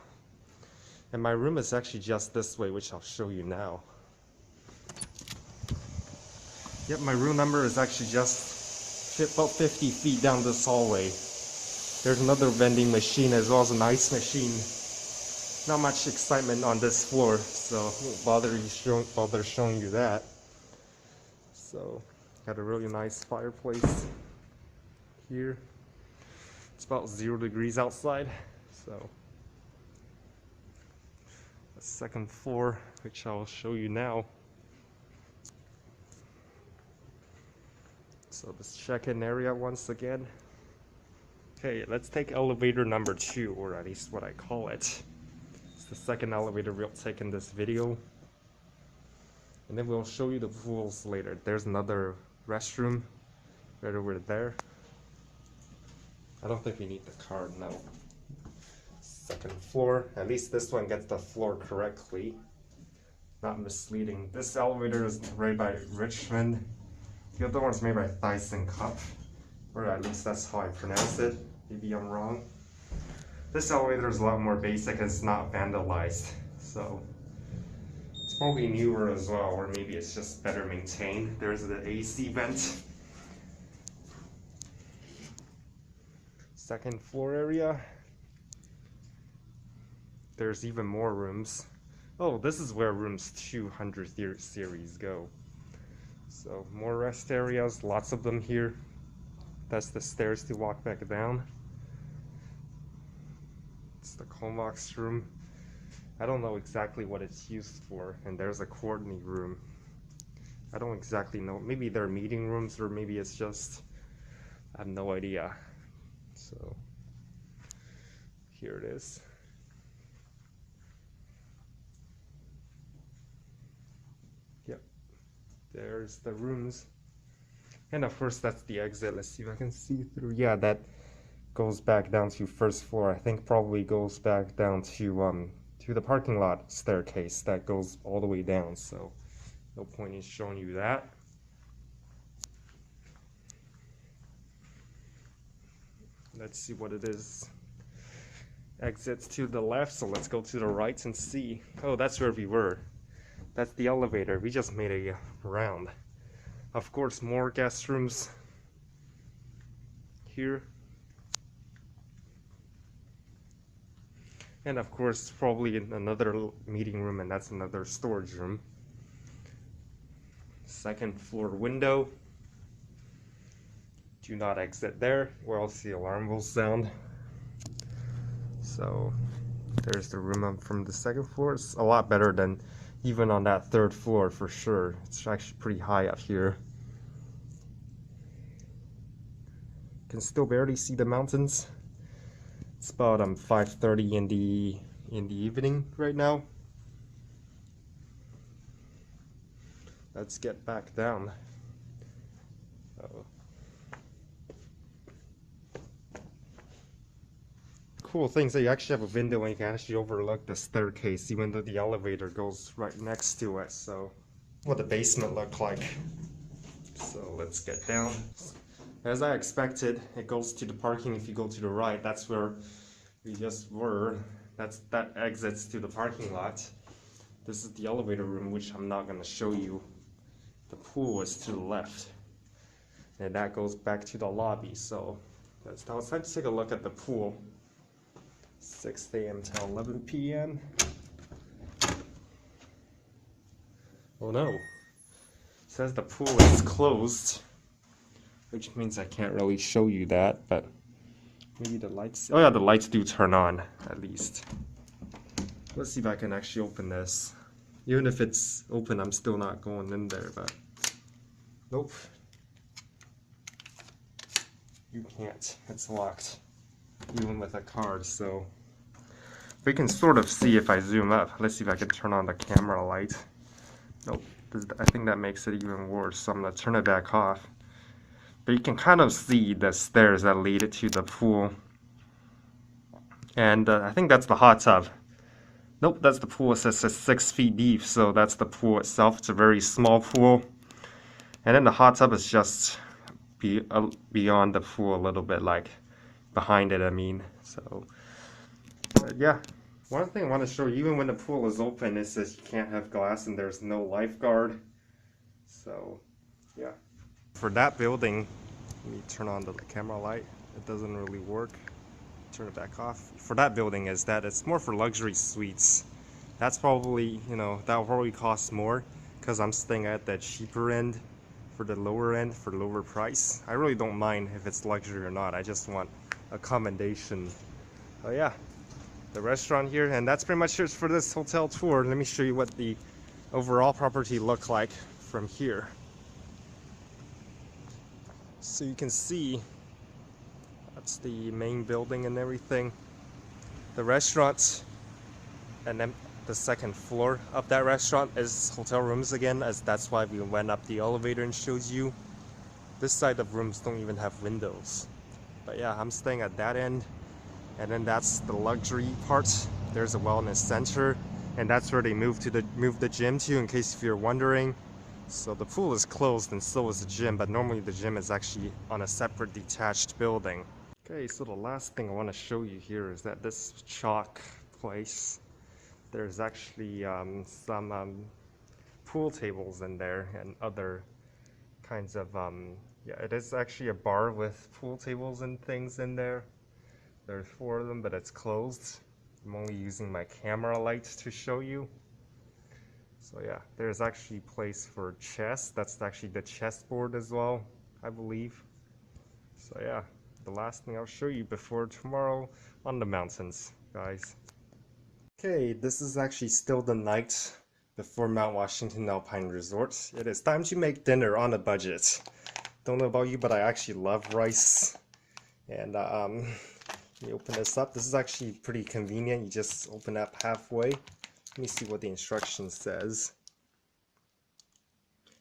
And my room is actually just this way, which I'll show you now. Yep, my room number is actually just about 50 feet down this hallway. There's another vending machine as well as an ice machine. Not much excitement on this floor, so I won't bother showing you that. So, got a really nice fireplace here. It's about 0 degrees outside, so. The second floor, which I'll show you now. So this check-in area once again. Okay, let's take elevator number 2, or at least what I call it. It's the second elevator we'll take in this video. And then we'll show you the pools later. There's another restroom right over there. I don't think we need the card, no. Second floor, at least this one gets the floor correctly. Not misleading. This elevator is made by Richmond. The other one's made by Thyssen Cup, or at least that's how I pronounce it. Maybe I'm wrong. This elevator is a lot more basic, it's not vandalized, so it's probably newer as well, or maybe it's just better maintained. There's the AC vent. Second floor area. There's even more rooms. Oh, this is where rooms 200 series go. So more rest areas, lots of them here. That's the stairs to walk back down. It's the Comox room. I don't know exactly what it's used for. And there's a coordinate room. I don't exactly know. Maybe they're meeting rooms, or maybe it's just, I have no idea. So here it is. Yep, there's the rooms. And of course that's the exit. Let's see if I can see through. Yeah, that goes back down to first floor. I think probably goes back down to the parking lot staircase that goes all the way down, so no point in showing you that. Let's see what it is. Exits to the left, so let's go to the right and see. Oh, that's where we were. That's the elevator. We just made a round. Of course, more guest rooms here. And of course, probably another meeting room, and that's another storage room. Second floor window. Do not exit there, or else the alarm will sound. So there's the room up from the second floor. It's a lot better than even on that third floor for sure. It's actually pretty high up here. Can still barely see the mountains. It's about 5:30 in the evening right now. Let's get back down. Cool things that you actually have a window and you can actually overlook the staircase, even though the elevator goes right next to it. So, what the basement looked like. So let's get down. As I expected, it goes to the parking. If you go to the right, that's where we just were. That exits to the parking lot. This is the elevator room, which I'm not going to show you. The pool is to the left, and that goes back to the lobby. So let's time to take a look at the pool. 6 a.m. till 11 p.m. Oh no. It says the pool is closed, which means I can't really show you that, but maybe the lights. Oh yeah, the lights do turn on at least. Let's see if I can actually open this. Even if it's open, I'm still not going in there, but nope. You can't. It's locked, even with a card. So we can sort of see if I zoom up. Let's see if I can turn on the camera light. Nope. I think that makes it even worse. So I'm gonna turn it back off. But you can kind of see the stairs that lead to the pool. And I think that's the hot tub. Nope, that's the pool. It says it's 6 feet deep, so that's the pool itself. It's a very small pool. And then the hot tub is just beyond the pool a little bit, like behind it, I mean. So, yeah. One thing I want to show you, even when the pool is open, it says you can't have glass and there's no lifeguard. So, yeah. For that building, let me turn on the camera light. It doesn't really work. Turn it back off. For that building is that it's more for luxury suites. That's probably, you know, that will probably cost more because I'm staying at the cheaper end for the lower end for lower price. I really don't mind if it's luxury or not. I just want accommodation. Oh yeah, the restaurant here, and that's pretty much it for this hotel tour. Let me show you what the overall property looks like from here. So you can see that's the main building and everything. The restaurant, and then the second floor of that restaurant is hotel rooms again, as that's why we went up the elevator and showed you. This side of rooms don't even have windows. But yeah, I'm staying at that end. And then that's the luxury part. There's a wellness center, and that's where they moved the gym to, in case if you're wondering. So the pool is closed and so is the gym, but normally the gym is actually on a separate detached building. Okay, so the last thing I want to show you here is that this chalk place, there's actually some pool tables in there and other kinds of, yeah, it is actually a bar with pool tables and things in there. There's 4 of them, but it's closed. I'm only using my camera light to show you. So yeah, there's actually a place for chess. That's actually the chessboard as well, I believe. So yeah, the last thing I'll show you before tomorrow on the mountains, guys. Okay, this is actually still the night before Mount Washington Alpine Resort. It is time to make dinner on a budget. Don't know about you, but I actually love rice. And let me open this up. This is actually pretty convenient. You just open up halfway. Let me see what the instructions says.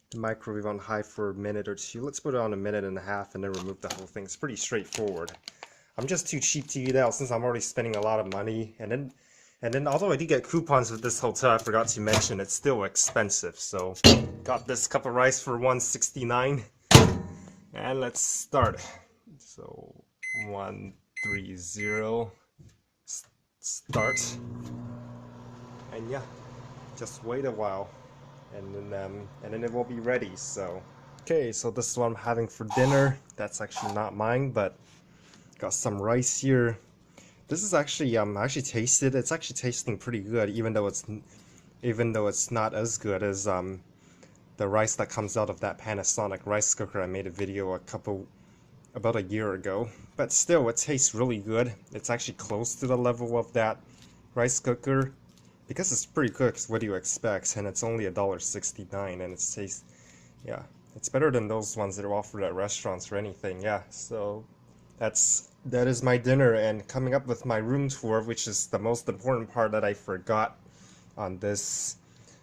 The microwave on high for a minute or 2. Let's put it on 1.5 minutes and then remove the whole thing. It's pretty straightforward. I'm just too cheap to eat out since I'm already spending a lot of money. And then although I did get coupons with this hotel, I forgot to mention it's still expensive. So got this cup of rice for $1.69. And let's start. So 130 start. And yeah, just wait a while, and then it will be ready. So okay, so this is what I'm having for dinner. That's actually not mine, but got some rice here. This is actually I actually tasted. It's actually tasting pretty good, even though it's not as good as the rice that comes out of that Panasonic rice cooker. I made a video about a year ago, but still it tastes really good. It's actually close to the level of that rice cooker. Because it's pretty good, what do you expect? And it's only $1.69, and it tastes, yeah, it's better than those ones that are offered at restaurants or anything. Yeah, so that is my dinner, and coming up with my room tour, which is the most important part that I forgot on this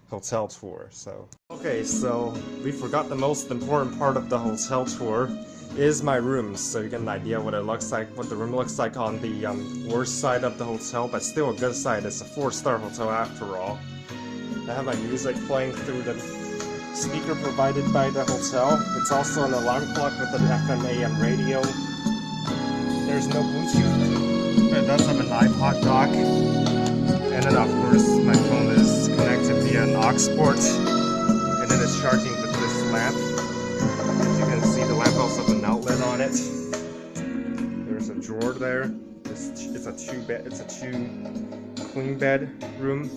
hotel tour. So okay, so we forgot the most important part of the hotel tour is my room. So you get an idea what it looks like, what the room looks like on the worst side of the hotel, but still a good side. It's a 4-star hotel after all. I have my music playing through the speaker provided by the hotel. It's also an alarm clock with an FM AM radio. There's no Bluetooth, but it does have an iPod dock. And then of course my phone is connected via an aux port, and then it's charging with this lamp. As you can see, the lamp also has an outlet on it. There's a drawer there. It's a two queen bed room.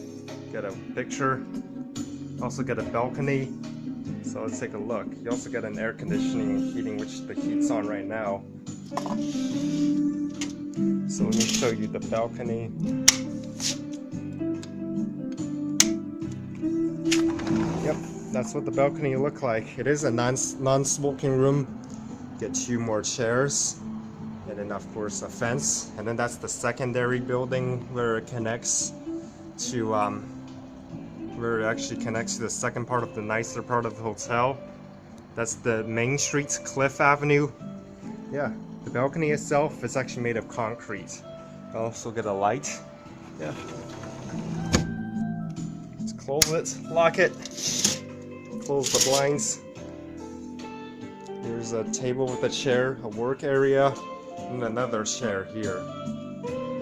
Get a picture. Also get a balcony. So let's take a look. You also get an air conditioning and heating, which the heat's on right now. So let me show you the balcony. Yep, that's what the balcony look like. It is a non-smoking room. Get 2 more chairs. And then of course a fence. And then that's the secondary building where it connects to where it actually connects to the second part of the nicer part of the hotel. That's the main street, Cliff Avenue. Yeah, the balcony itself is actually made of concrete. I'll also get a light. Yeah. Let's close it, lock it, close the blinds. Here's a table with a chair, a work area, and another chair here.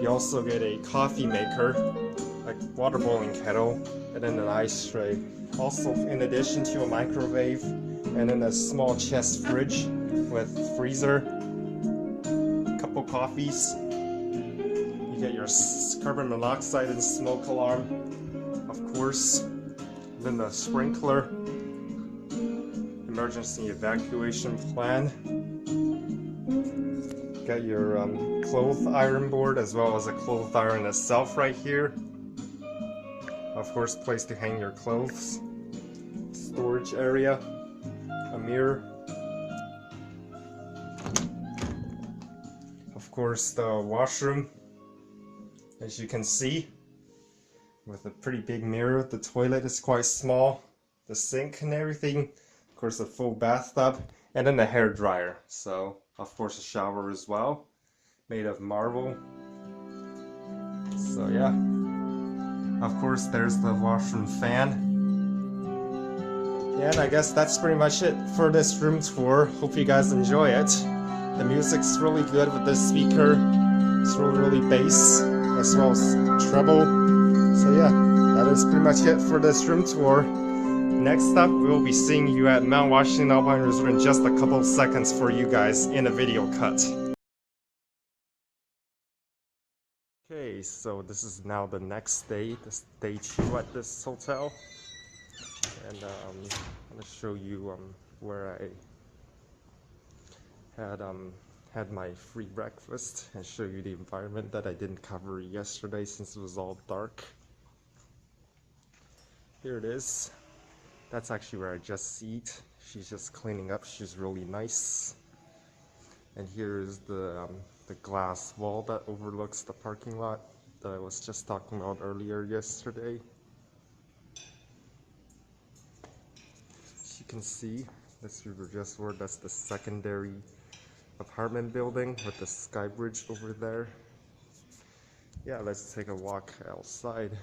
You also get a coffee maker, a water boiling kettle, and then an ice tray. Also, in addition to a microwave, and then a small chest fridge with freezer, couple coffees. You get your carbon monoxide and smoke alarm, of course. Then the sprinkler, emergency evacuation plan. Got your clothes iron board as well as a clothes iron itself right here. Of course, place to hang your clothes. Storage area, a mirror. Of course, the washroom, as you can see, with a pretty big mirror. The toilet is quite small. The sink and everything. Of course, a full bathtub, and then the hair dryer. So, of course, a shower as well, made of marble. So yeah. Of course, there's the washroom fan. And I guess that's pretty much it for this room tour. Hope you guys enjoy it. The music's really good with this speaker. It's really bass as well as treble. So yeah, that is pretty much it for this room tour. Next up, we will be seeing you at Mount Washington Alpine Resort in just a couple of seconds for you guys in a video cut. Okay, so this is now the next day, this day 2 at this hotel. And I'm going to show you where I had my free breakfast and show you the environment that I didn't cover yesterday since it was all dark. Here it is. That's actually where I just eat. She's just cleaning up. She's really nice. And here is the glass wall that overlooks the parking lot that I was just talking about earlier yesterday. As you can see, this we were just where that's the secondary apartment building with the sky bridge over there. Yeah, let's take a walk outside.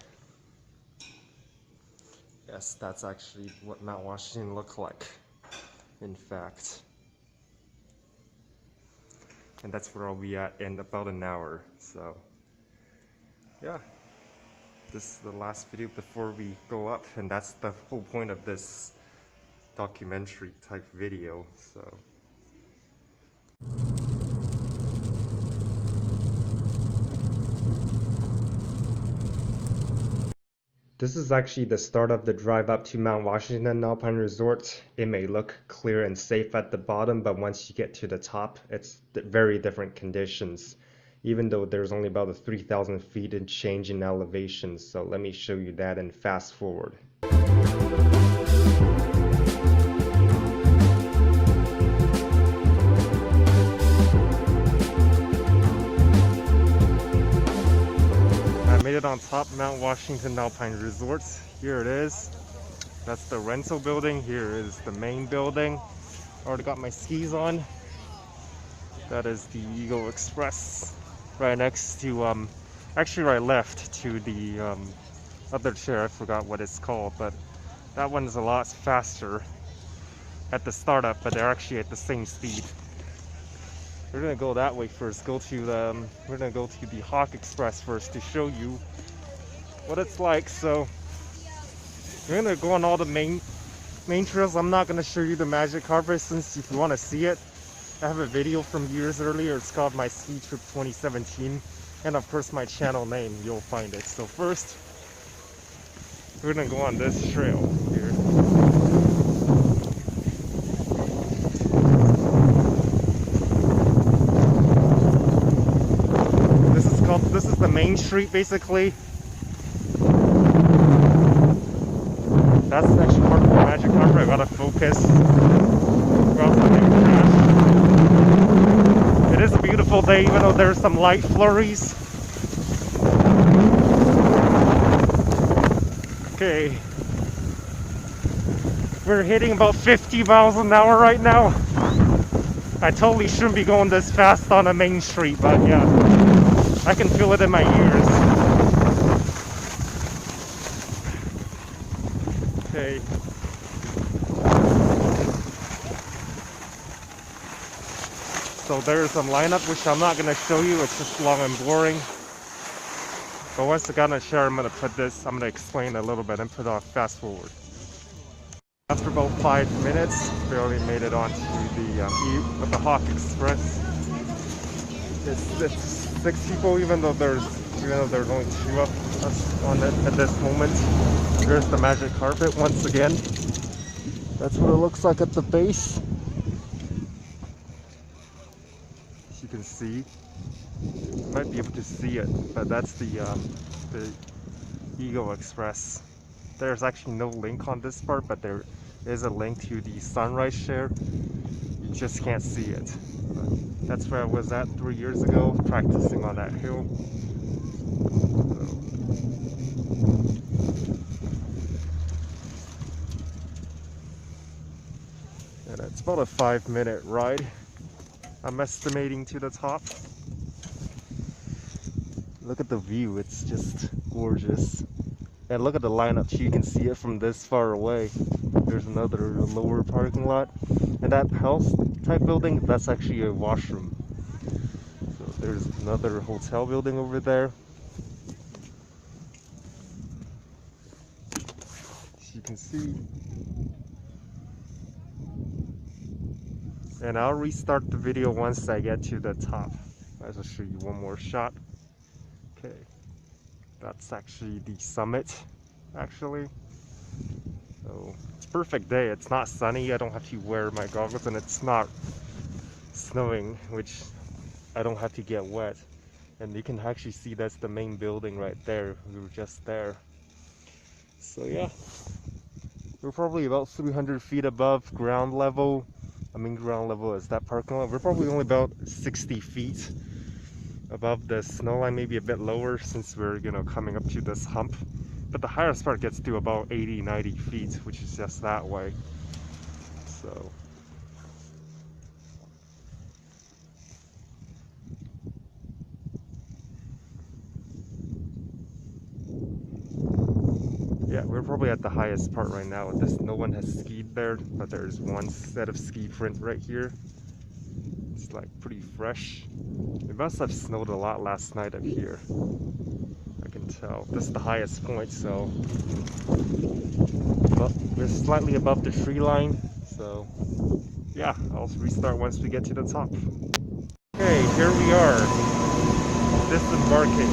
Yes, that's actually what Mount Washington looked like, in fact. And that's where I'll be at in about an hour, so yeah. This is the last video before we go up, and that's the whole point of this documentary type video, so. This is actually the start of the drive up to Mount Washington Alpine Resort. It may look clear and safe at the bottom, but once you get to the top, it's very different conditions, even though there's only about a 3,000 feet in change in elevation. So let me show you that and fast forward. Made it on top Mount Washington Alpine Resort. Here it is. That's the rental building. Here is the main building. Already got my skis on. That is the Eagle Express. Right next to, actually right left to the other chair. I forgot what it's called, but that one's a lot faster at the startup, but they're actually at the same speed. We're gonna go that way first. We're gonna go to the Hawk Express first to show you what it's like. So we're gonna go on all the main trails. I'm not gonna show you the magic carpet since if you want to see it, I have a video from years earlier. It's called My Ski Trip 2017. and of course my channel name, you'll find it. So first, we're gonna go on this trail here. This is the main street basically. That's actually part of the magic carpet. I gotta focus. It is a beautiful day, even though there's some light flurries. Okay. We're hitting about 50 miles an hour right now. I totally shouldn't be going this fast on a main street, but yeah, I can feel it in my ears. Okay. So there's some lineup, which I'm not going to show you. It's just long and boring. But once I got on a share, I'm going to put this, I'm going to explain a little bit and put on fast forward. After about 5 minutes, barely made it onto the Hawk Express. It's 6 people, even though there's only 2 of us on it at this moment. There's the magic carpet once again. That's what it looks like at the base. As you can see, you might be able to see it, but that's the Eagle Express. There's actually no link on this part, but there is a link to the sunrise share. You just can't see it. But that's where I was at 3 years ago, practicing on that hill. And it's about a 5-minute ride, I'm estimating, to the top. Look at the view, it's just gorgeous. And look at the lineup, you can see it from this far away. There's another lower parking lot. And that house type building, that's actually a washroom. So there's another hotel building over there. As you can see. And I'll restart the video once I get to the top. I'll show you one more shot. Okay. That's actually the summit, actually. So it's a perfect day. It's not sunny. I don't have to wear my goggles, and it's not snowing, which I don't have to get wet. And you can actually see that's the main building right there. We were just there. So yeah, we're probably about 300 feet above ground level. I mean, ground level is that parking lot. We're probably only about 60 feet above the snow line, maybe a bit lower since we're, coming up to this hump. But the highest part gets to about 80-90 feet, which is just that way. So yeah, we're probably at the highest part right now. No one has skied there, but there's one set of ski print right here. It's like pretty fresh. It must have snowed a lot last night up here. I can tell. This is the highest point, so but we're slightly above the tree line. So yeah, I'll restart once we get to the top. Okay, here we are, disembarking.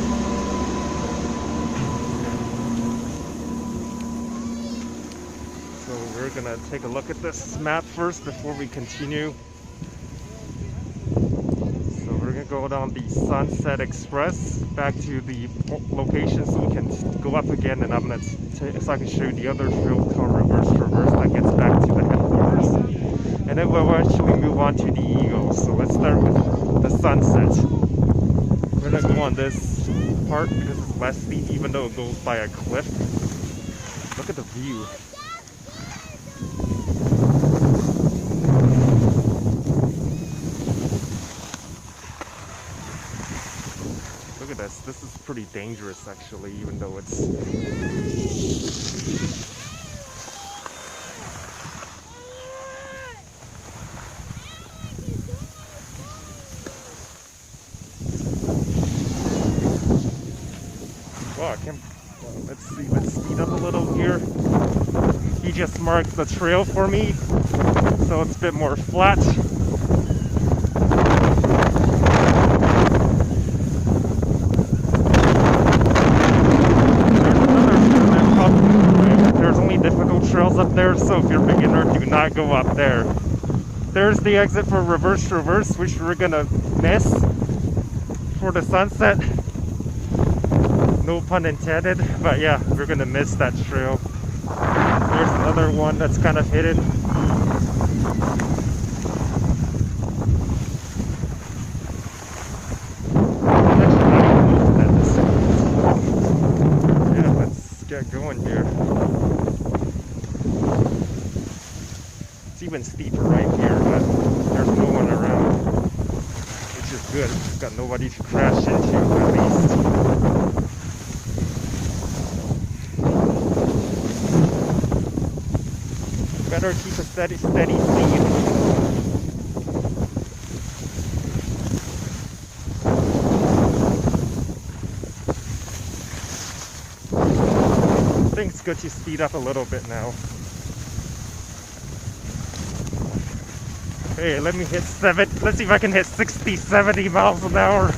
So we're gonna take a look at this map first before we continue. Go down the Sunset Express back to the location so we can go up again, and I'm gonna so I can show you the other trail called Reverse Traverse that gets back to the headquarters, and then we'll actually move on to the Eagle. So let's start with the Sunset. We're gonna go on this part because it's less steep, even though it goes by a cliff. Look at the view. This is pretty dangerous actually, even though it's let's speed up a little here. He just marked the trail for me, so it's a bit more flat. miles up there, so if you're a beginner, do not go up there. There's the exit for reverse traverse, which we're gonna miss for the sunset. No pun intended, but yeah, we're gonna miss that trail. There's another one that's kind of hidden. Yeah, let's get going here. It's even steeper right here, but there's no one around, which is good. We've got nobody to crash into at least. Better keep a steady speed. I think it's good to speed up a little bit now. Hey, let me hit 7. Let's see if I can hit 60, 70 miles an hour.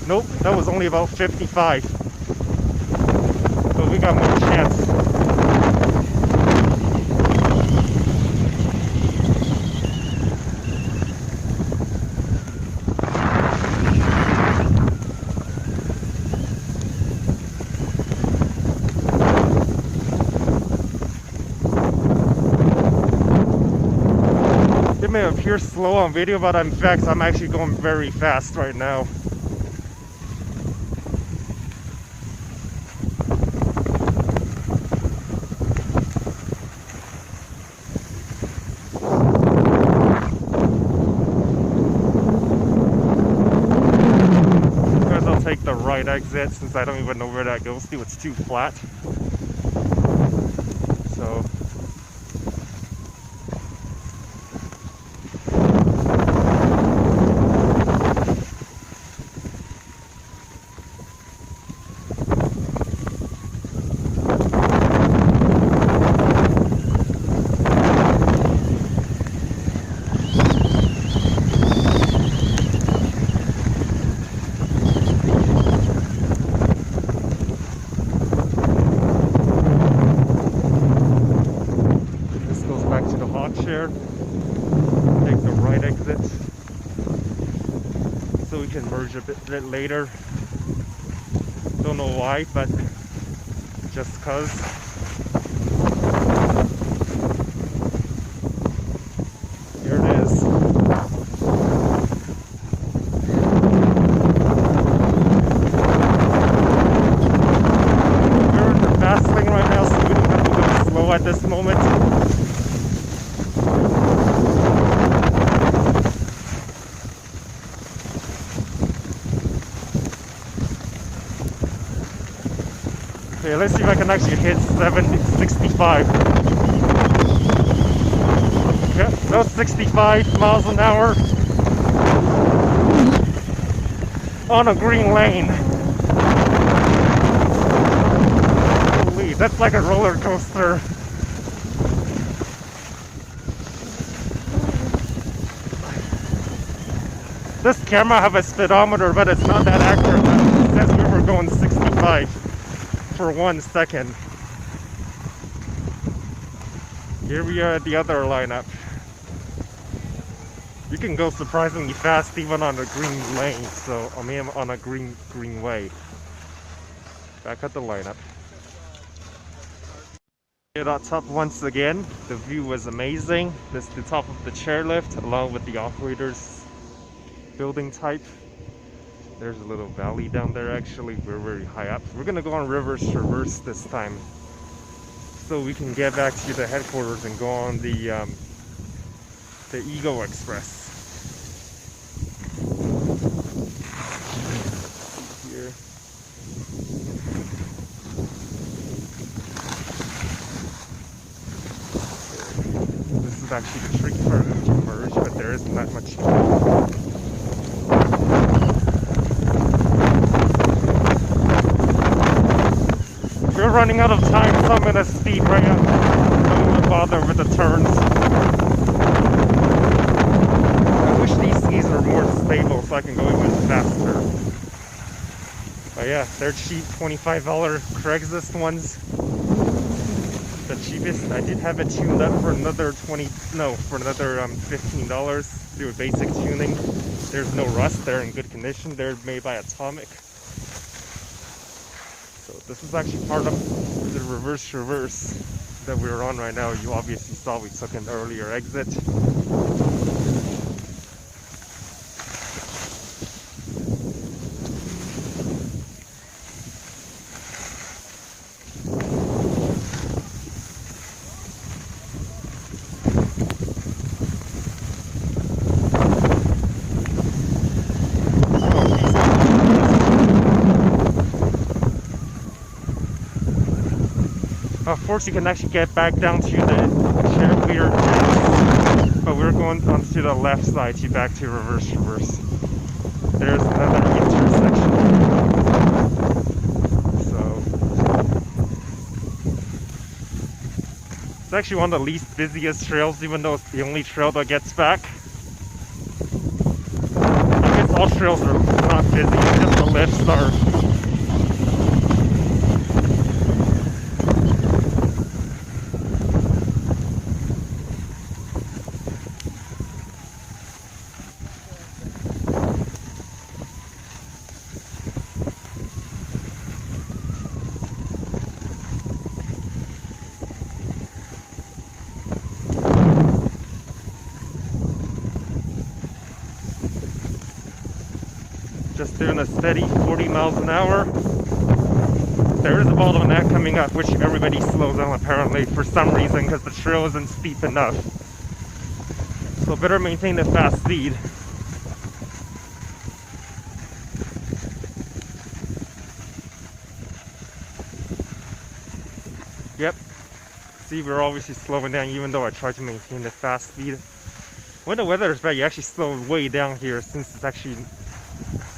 Nope, that was only about 55. So we got more chance. It may appear slow on video, but in fact I'm actually going very fast right now. Guys, I'll take the right exit since I don't even know where that goes to. It's too flat. So take the right exit so we can merge a bit later. Don't know why, but just cause. Here it is. We're in the fast lane right now, so we don't have to go slow at this moment. Okay, let's see if I can actually hit 65. Yeah, that's 65 miles an hour on a green lane. Holy, that's like a roller coaster. This camera have a speedometer, but it's not that accurate. It says we were going 65 for 1 second. Here we are at the other lineup. You can go surprisingly fast even on a green lane, so I mean on a green way. Back at the lineup. Here at top once again, the view was amazing. This is the top of the chairlift along with the operator's building type. There's a little valley down there actually. We're very high up. We're gonna go on reverse traverse this time so we can get back to the headquarters and go on the Eagle Express. Here. This is actually the tricky part to merge, but there isn't that much. We're running out of time, so I'm gonna speed right up. Don't even bother with the turns. I wish these skis were more stable so I can go even faster. But yeah, they're cheap, $25 Craigslist ones. The cheapest. I did have it tuned up for another $15 to do a basic tuning. There's no rust, they're in good condition. They're made by Atomic. So this is actually part of the reverse that we're on right now. You obviously saw we took an earlier exit. Of course, you can actually get back down to the Chandelier, but we're going onto the left side to back to reverse. There's another intersection. So it's actually one of the least busiest trails, even though it's the only trail that gets back. I guess all trails are not busy, just the lifts are. Just doing a steady 40 miles an hour. There is a bottleneck coming up, which everybody slows down apparently for some reason because the trail isn't steep enough. So better maintain the fast speed. Yep. See, we're obviously slowing down even though I try to maintain the fast speed. When the weather is bad, you actually slow way down here since it's actually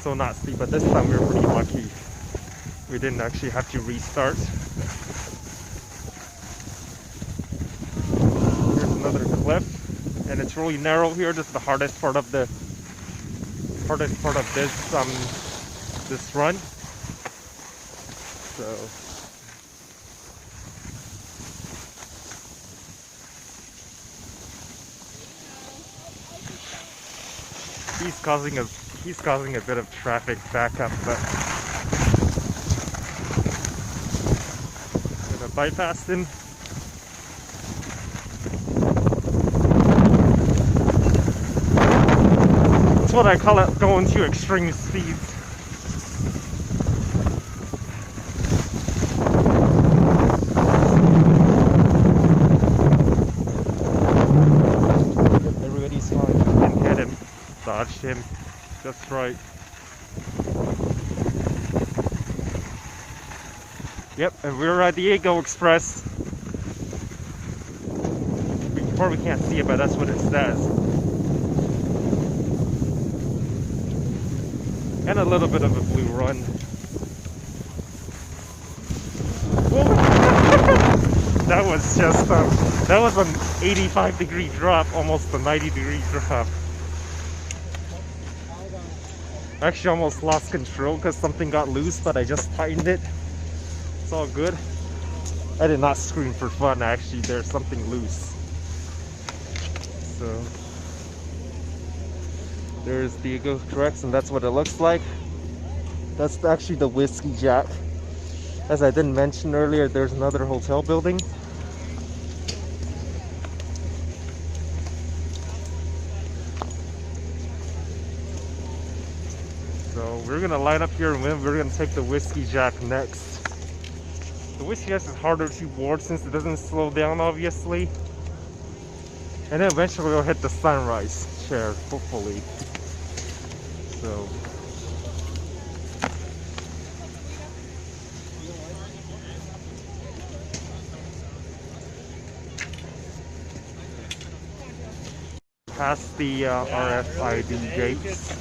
so not steep, but this time we were pretty lucky. We didn't actually have to restart. Here's another cliff, and it's really narrow here. This is the hardest part of this this run. So he's causing a bit of traffic backup, but I'm gonna bypass him. That's what I call it, going to extreme speeds. Everybody's fine. Didn't hit him. Dodged him. That's right. Yep, and we're at the Eagle Express. Before we can't see it, but that's what it says. And a little bit of a blue run. That was just that was an 85-degree drop, almost a 90-degree drop. I actually almost lost control because something got loose, but I just tightened it. It's all good. I did not scream for fun, actually. There's something loose. So there's the Eagle Corrects, and that's what it looks like. That's actually the Whiskey Jack. As I didn't mention earlier, there's another hotel building. So we're gonna line up here and we're gonna take the Whiskey Jack next. The Whiskey Jack is harder to board since it doesn't slow down, obviously. And then eventually we'll hit the Sunrise chair, hopefully. So past the RFID gates.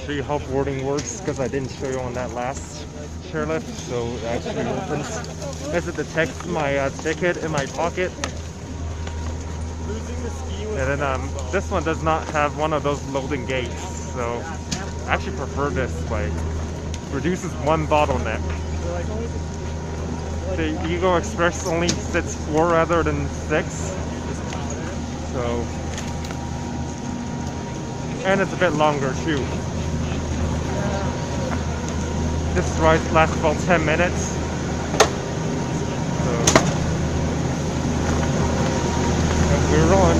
Show you how boarding works because I didn't show you on that last chairlift. So it actually opens. I said to text my ticket in my pocket. And then this one does not have one of those loading gates. So I actually prefer this way. reduces one bottleneck. The Eagle Express only sits 4 rather than 6. So, and it's a bit longer too. This ride lasts about 10 minutes. So, and we're on.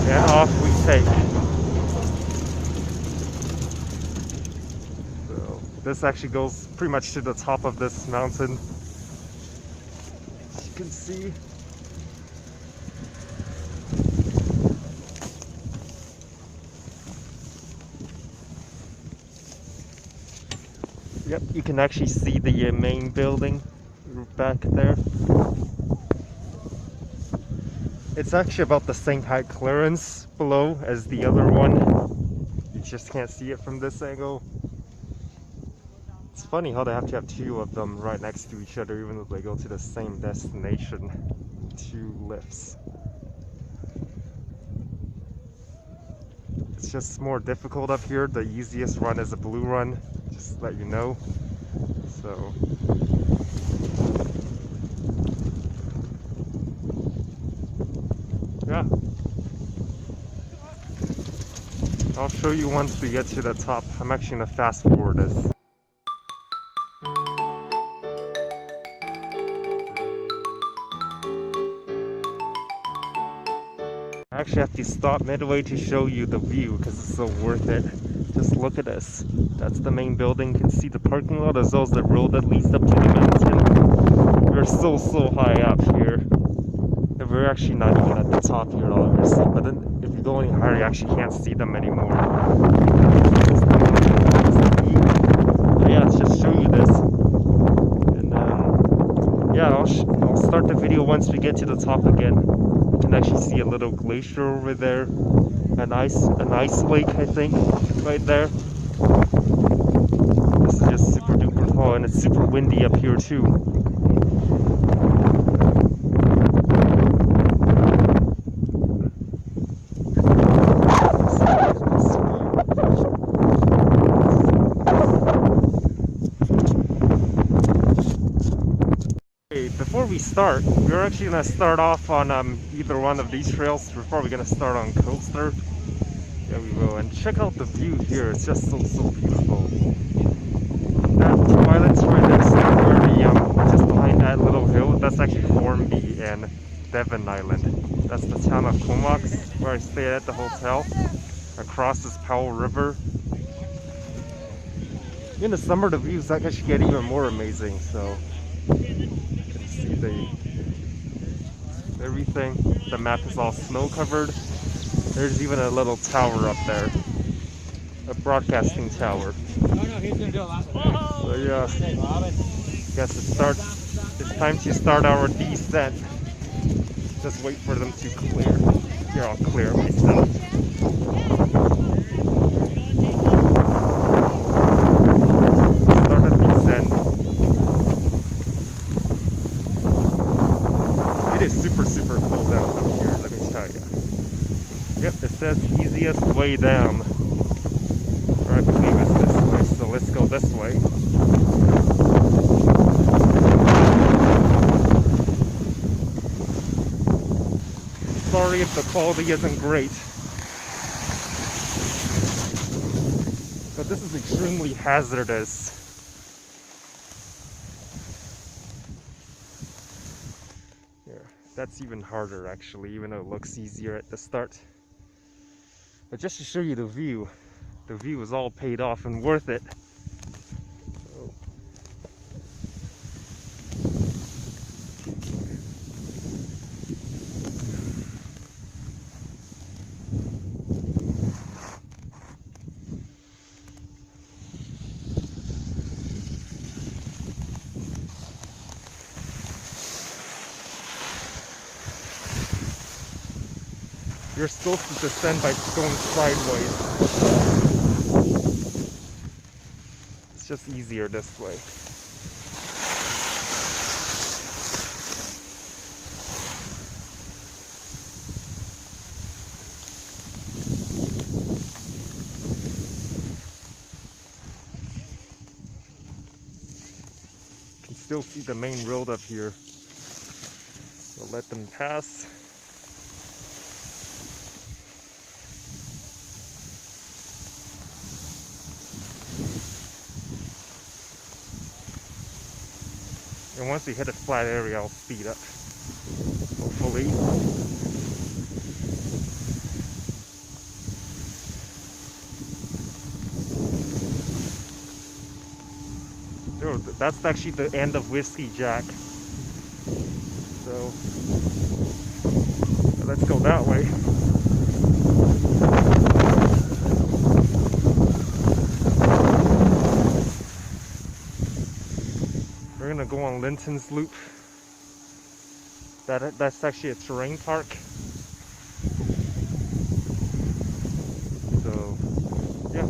And off we take. So this actually goes pretty much to the top of this mountain. As you can see. Yep, you can actually see the main building back there. It's actually about the same height clearance below as the other one. You just can't see it from this angle. It's funny how they have to have 2 of them right next to each other even though they go to the same destination. 2 lifts. It's just more difficult up here. The easiest run is a blue run, just to let you know. So yeah, I'll show you once we get to the top. I'm actually gonna fast forward this. I actually have to stop midway to show you the view because it's so worth it. Just look at this. That's the main building. You can see the parking lot as well as the road that leads up to the mountain. We're so high up here. And we're actually not even at the top here, obviously. But then if you go any higher, you actually can't see them anymore. But yeah, let's just show you this. And yeah, I'll start the video once we get to the top again. You can actually see a little glacier over there. An ice lake, I think, right there. This is just super duper tall, and it's super windy up here too. Before we start, we're actually going to start off on either one of these trails before we're going to start on Coaster. Yeah, we will. And check out the view here. It's just so beautiful. That Twilight's right next to where just behind that little hill, that's actually Formby and Devon Island. That's the town of Comox, where I stayed at the hotel. Across this Powell River. In the summer, the views actually get even more amazing, so everything. The map is all snow covered. There's even a little tower up there, a broadcasting tower. So yeah, it's time to start our descent. Just wait for them to clear. Here, I'll clear myself. Super cool down up here, let me tell you. Yep, it says easiest way down. Or I believe it's this way, so let's go this way. Sorry if the quality isn't great. But this is extremely hazardous. That's even harder actually, even though it looks easier at the start. But just to show you the view is all paid off and worth it. So. You're supposed to descend by going sideways. It's just easier this way. still see the main road up here. We'll let them pass. And once we hit a flat area, I'll speed up, hopefully. Oh, that's actually the end of Whiskey Jack. So let's go that way. We're gonna go on Linton's Loop. That's actually a terrain park. So yeah.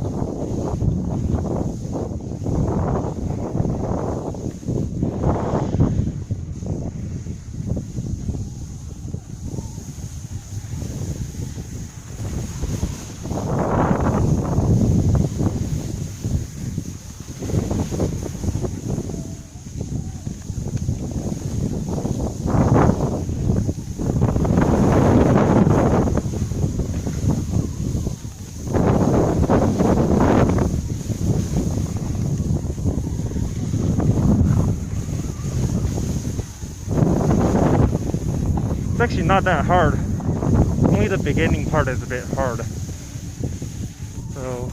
It's actually not that hard. Only the beginning part is a bit hard. So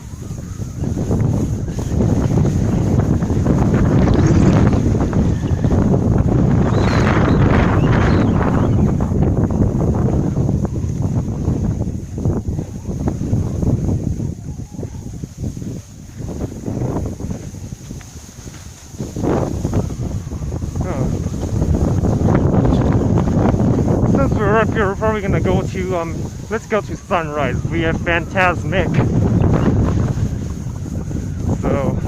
we're up here, we're probably gonna go to let's go to Sunrise. We have Phantasmic. So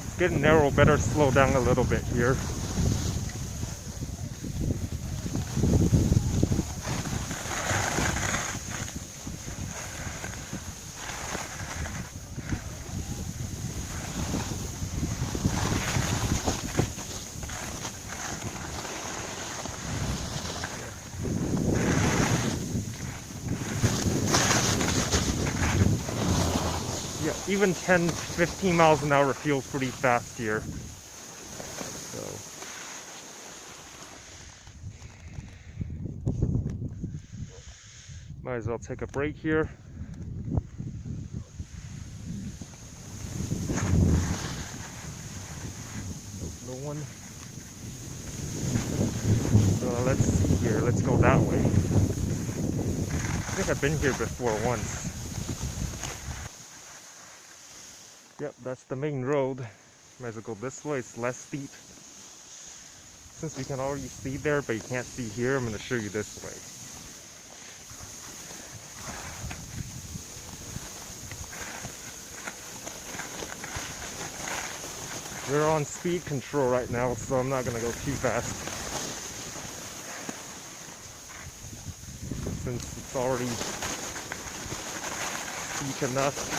it's getting narrow, better slow down a little bit here. Yeah, even 10, 15 miles an hour feels pretty fast here. So might as well take a break here. No one. So let's see here. Let's go that way. I think I've been here before once. Yep, that's the main road. Might as well go this way, it's less steep. Since we can already see there, but you can't see here, I'm going to show you this way. We're on speed control right now, so I'm not going to go too fast. Since it's already steep enough.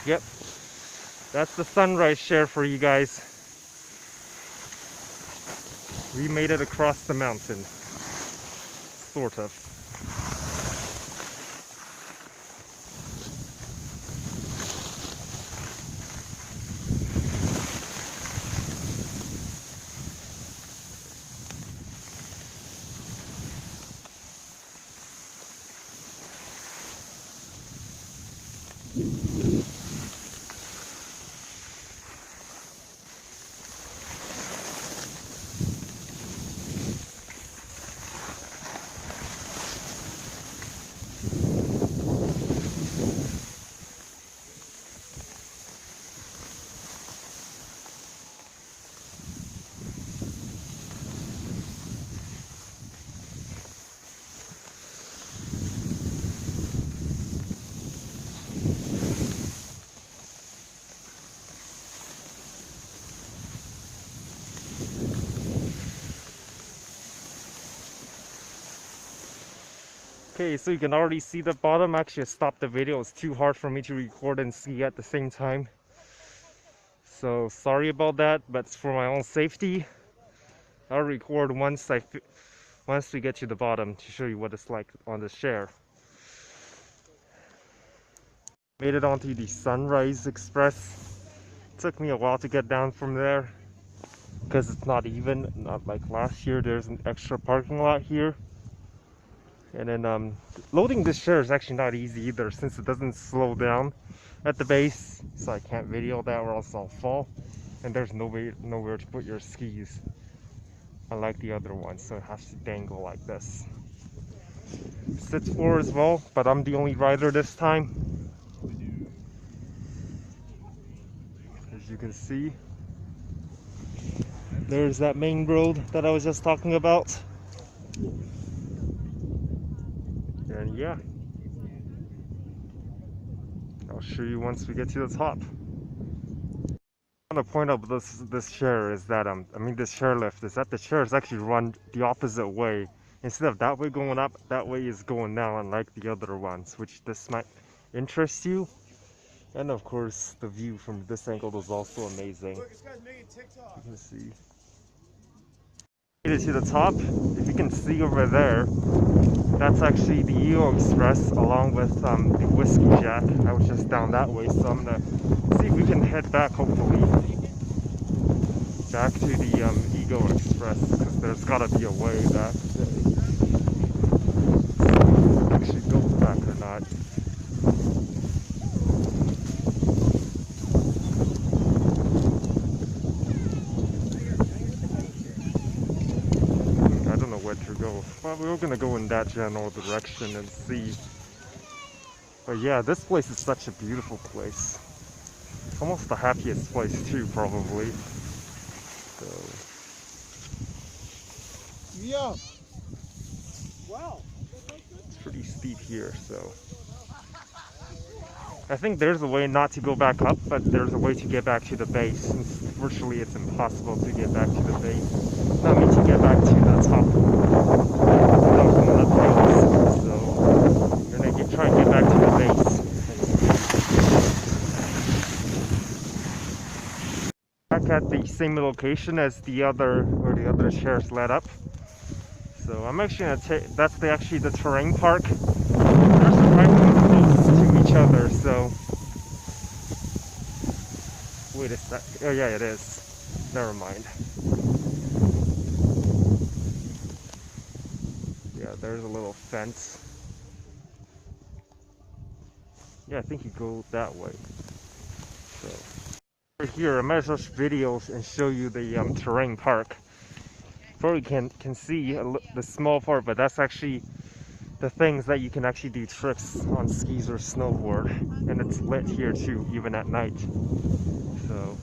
Yep, that's the sunrise share for you guys. We made it across the mountain, sort of. Okay, so you can already see the bottom. Actually, I stopped the video. It's too hard for me to record and ski at the same time. So sorry about that, but it's for my own safety. I'll record once we get to the bottom to show you what it's like on the chair. Made it onto the Sunrise Express. Took me a while to get down from there because it's not even, not like last year. There's an extra parking lot here. And then loading this chair is actually not easy either, since it doesn't slow down at the base, so I can't video that or else I'll fall. And there's nowhere to put your skis, unlike the other one, so it has to dangle like this. Sits floor as well, but I'm the only rider this time. As you can see, there's that main road that I was just talking about. And yeah, I'll show you once we get to the top. I want to point out this chair is that this chairlift is that the chair is actually run the opposite way. Instead of that way going up, that way is going down, unlike the other ones, which this might interest you. And of course, the view from this angle is also amazing. Look, this guy's making TikTok. You can see. Made it to the top. If you can see over there, that's actually the Eagle Express along with the Whiskey Jack. I was just down that way, so I'm gonna see if we can head back, hopefully, back to the Eagle Express, because there's gotta be a way back. Actually go back or not. I don't know where to go. Well, we're gonna go in that general direction and see. But yeah, this place is such a beautiful place. Almost the happiest place too, probably. So. Yeah. Wow. It's pretty steep here, so. I think there's a way not to go back up, but there's a way to get back to the base, since virtually it's impossible to get back to the base. Not me to get back to the top. Without going up hills. So you're gonna try and get back to the base. Back at the same location as the other, where the other chairs led up. So I'm actually gonna take, that's actually the terrain park. They're surprisingly close to each other, so. Wait a sec, oh yeah, it is. Never mind. Yeah, there's a little fence. Yeah, I think you go that way. So. Here, I might as well video and show you the terrain park. Probably can see the small part, but that's actually the things that you can actually do tricks on skis or snowboard, and it's lit here too, even at night. So,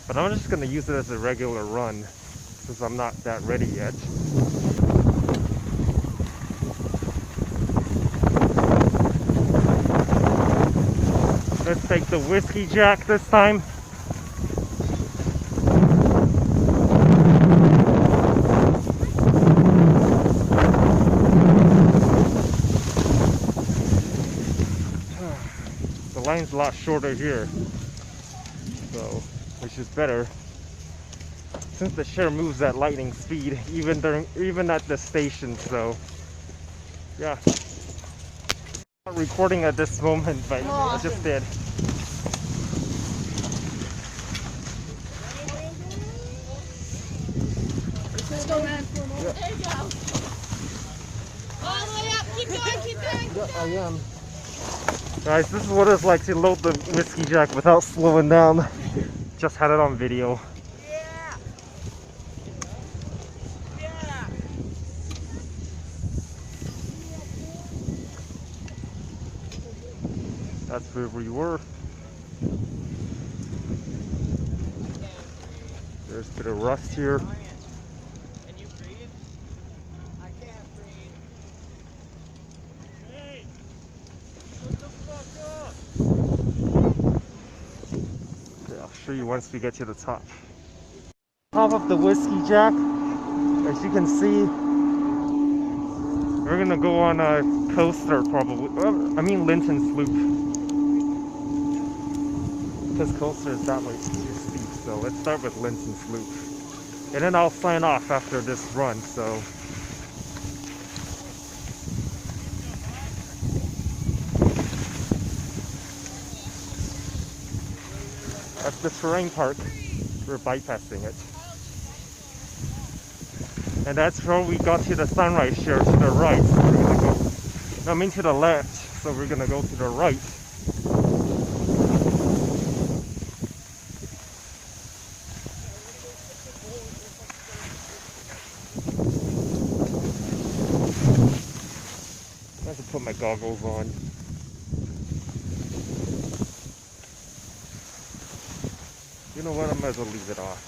but I'm just gonna use it as a regular run since I'm not that ready yet. Let's take the Whiskey Jack this time. The line's a lot shorter here, so which is better since the chair moves at lightning speed, even at the station. So yeah. Not recording at this moment, but I just did. Let's go, man. Yep. There you go. All the way up. Keep going, keep going. Yeah, I am. Guys, this is what it's like to load the Whiskey Jack without slowing down. Just had it on video. Yeah. Yeah. That's where we were. There's a bit of rust here. Can you breathe? I can't breathe. Hey! Shut the fuck up! Yeah, I'll show you once we get to the top. Top of the Whiskey Jack, as you can see, We're gonna go on a coaster probably. I mean Linton's Loop. Because coaster is that way too steep. So let's start with Linton's Loop. And then I'll sign off after this run, so. That's the terrain park. We're bypassing it. And that's where we got to the sunrise share to the right. So we're gonna go, no, I mean to the left. So we're gonna go to the right. I have to put my goggles on. You know what? I might as well leave it off.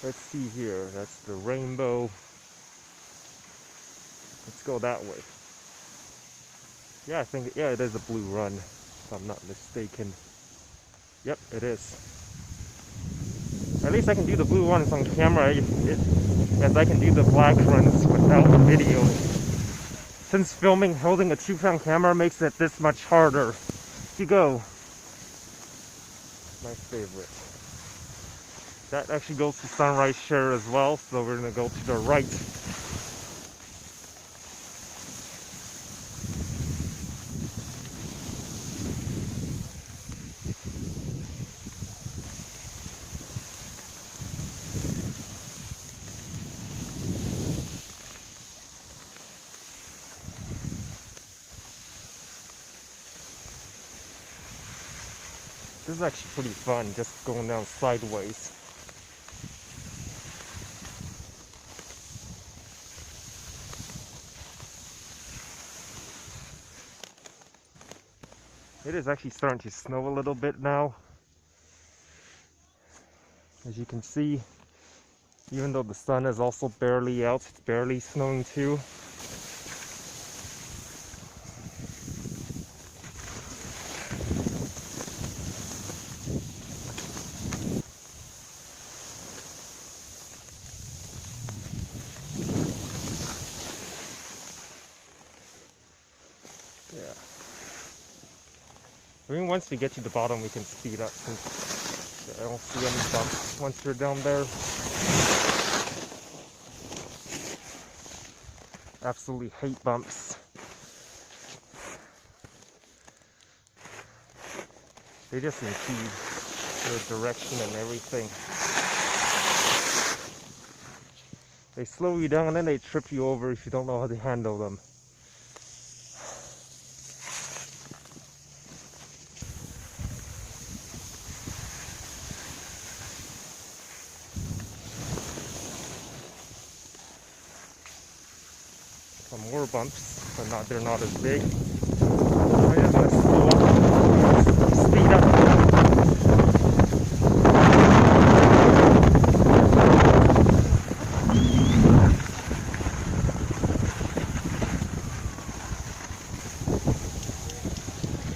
Let's see here, that's the rainbow. Let's go that way. Yeah, I think, yeah, it is a blue run, if I'm not mistaken. Yep, it is. At least I can do the blue runs on camera, as I can do the black runs without video. Since filming holding a 2-pound camera makes it this much harder. You go. My favorite. That actually goes to sunrise share as well, so we're gonna go to the right. This is actually pretty fun, just going down sideways. It is actually starting to snow a little bit now. As you can see, even though the sun is also barely out, it's barely snowing too. Yeah. I mean, once we get to the bottom, we can speed up since I don't see any bumps once we're down there. Absolutely hate bumps. They just impede the direction and everything. They slow you down and then they trip you over if you don't know how to handle them. Some more bumps, but they're not as big. I'm just gonna slow up, speed up.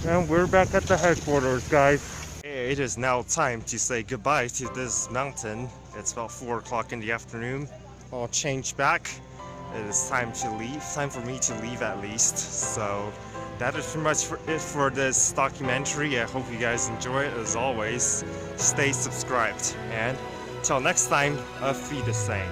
And we're back at the headquarters, guys. It is now time to say goodbye to this mountain. It's about 4 o'clock in the afternoon. I'll change back. It is time to leave, time for me to leave at least. So that is pretty much it for this documentary. I hope you guys enjoy it. As always, stay subscribed, and till next time, auf Wiedersehen.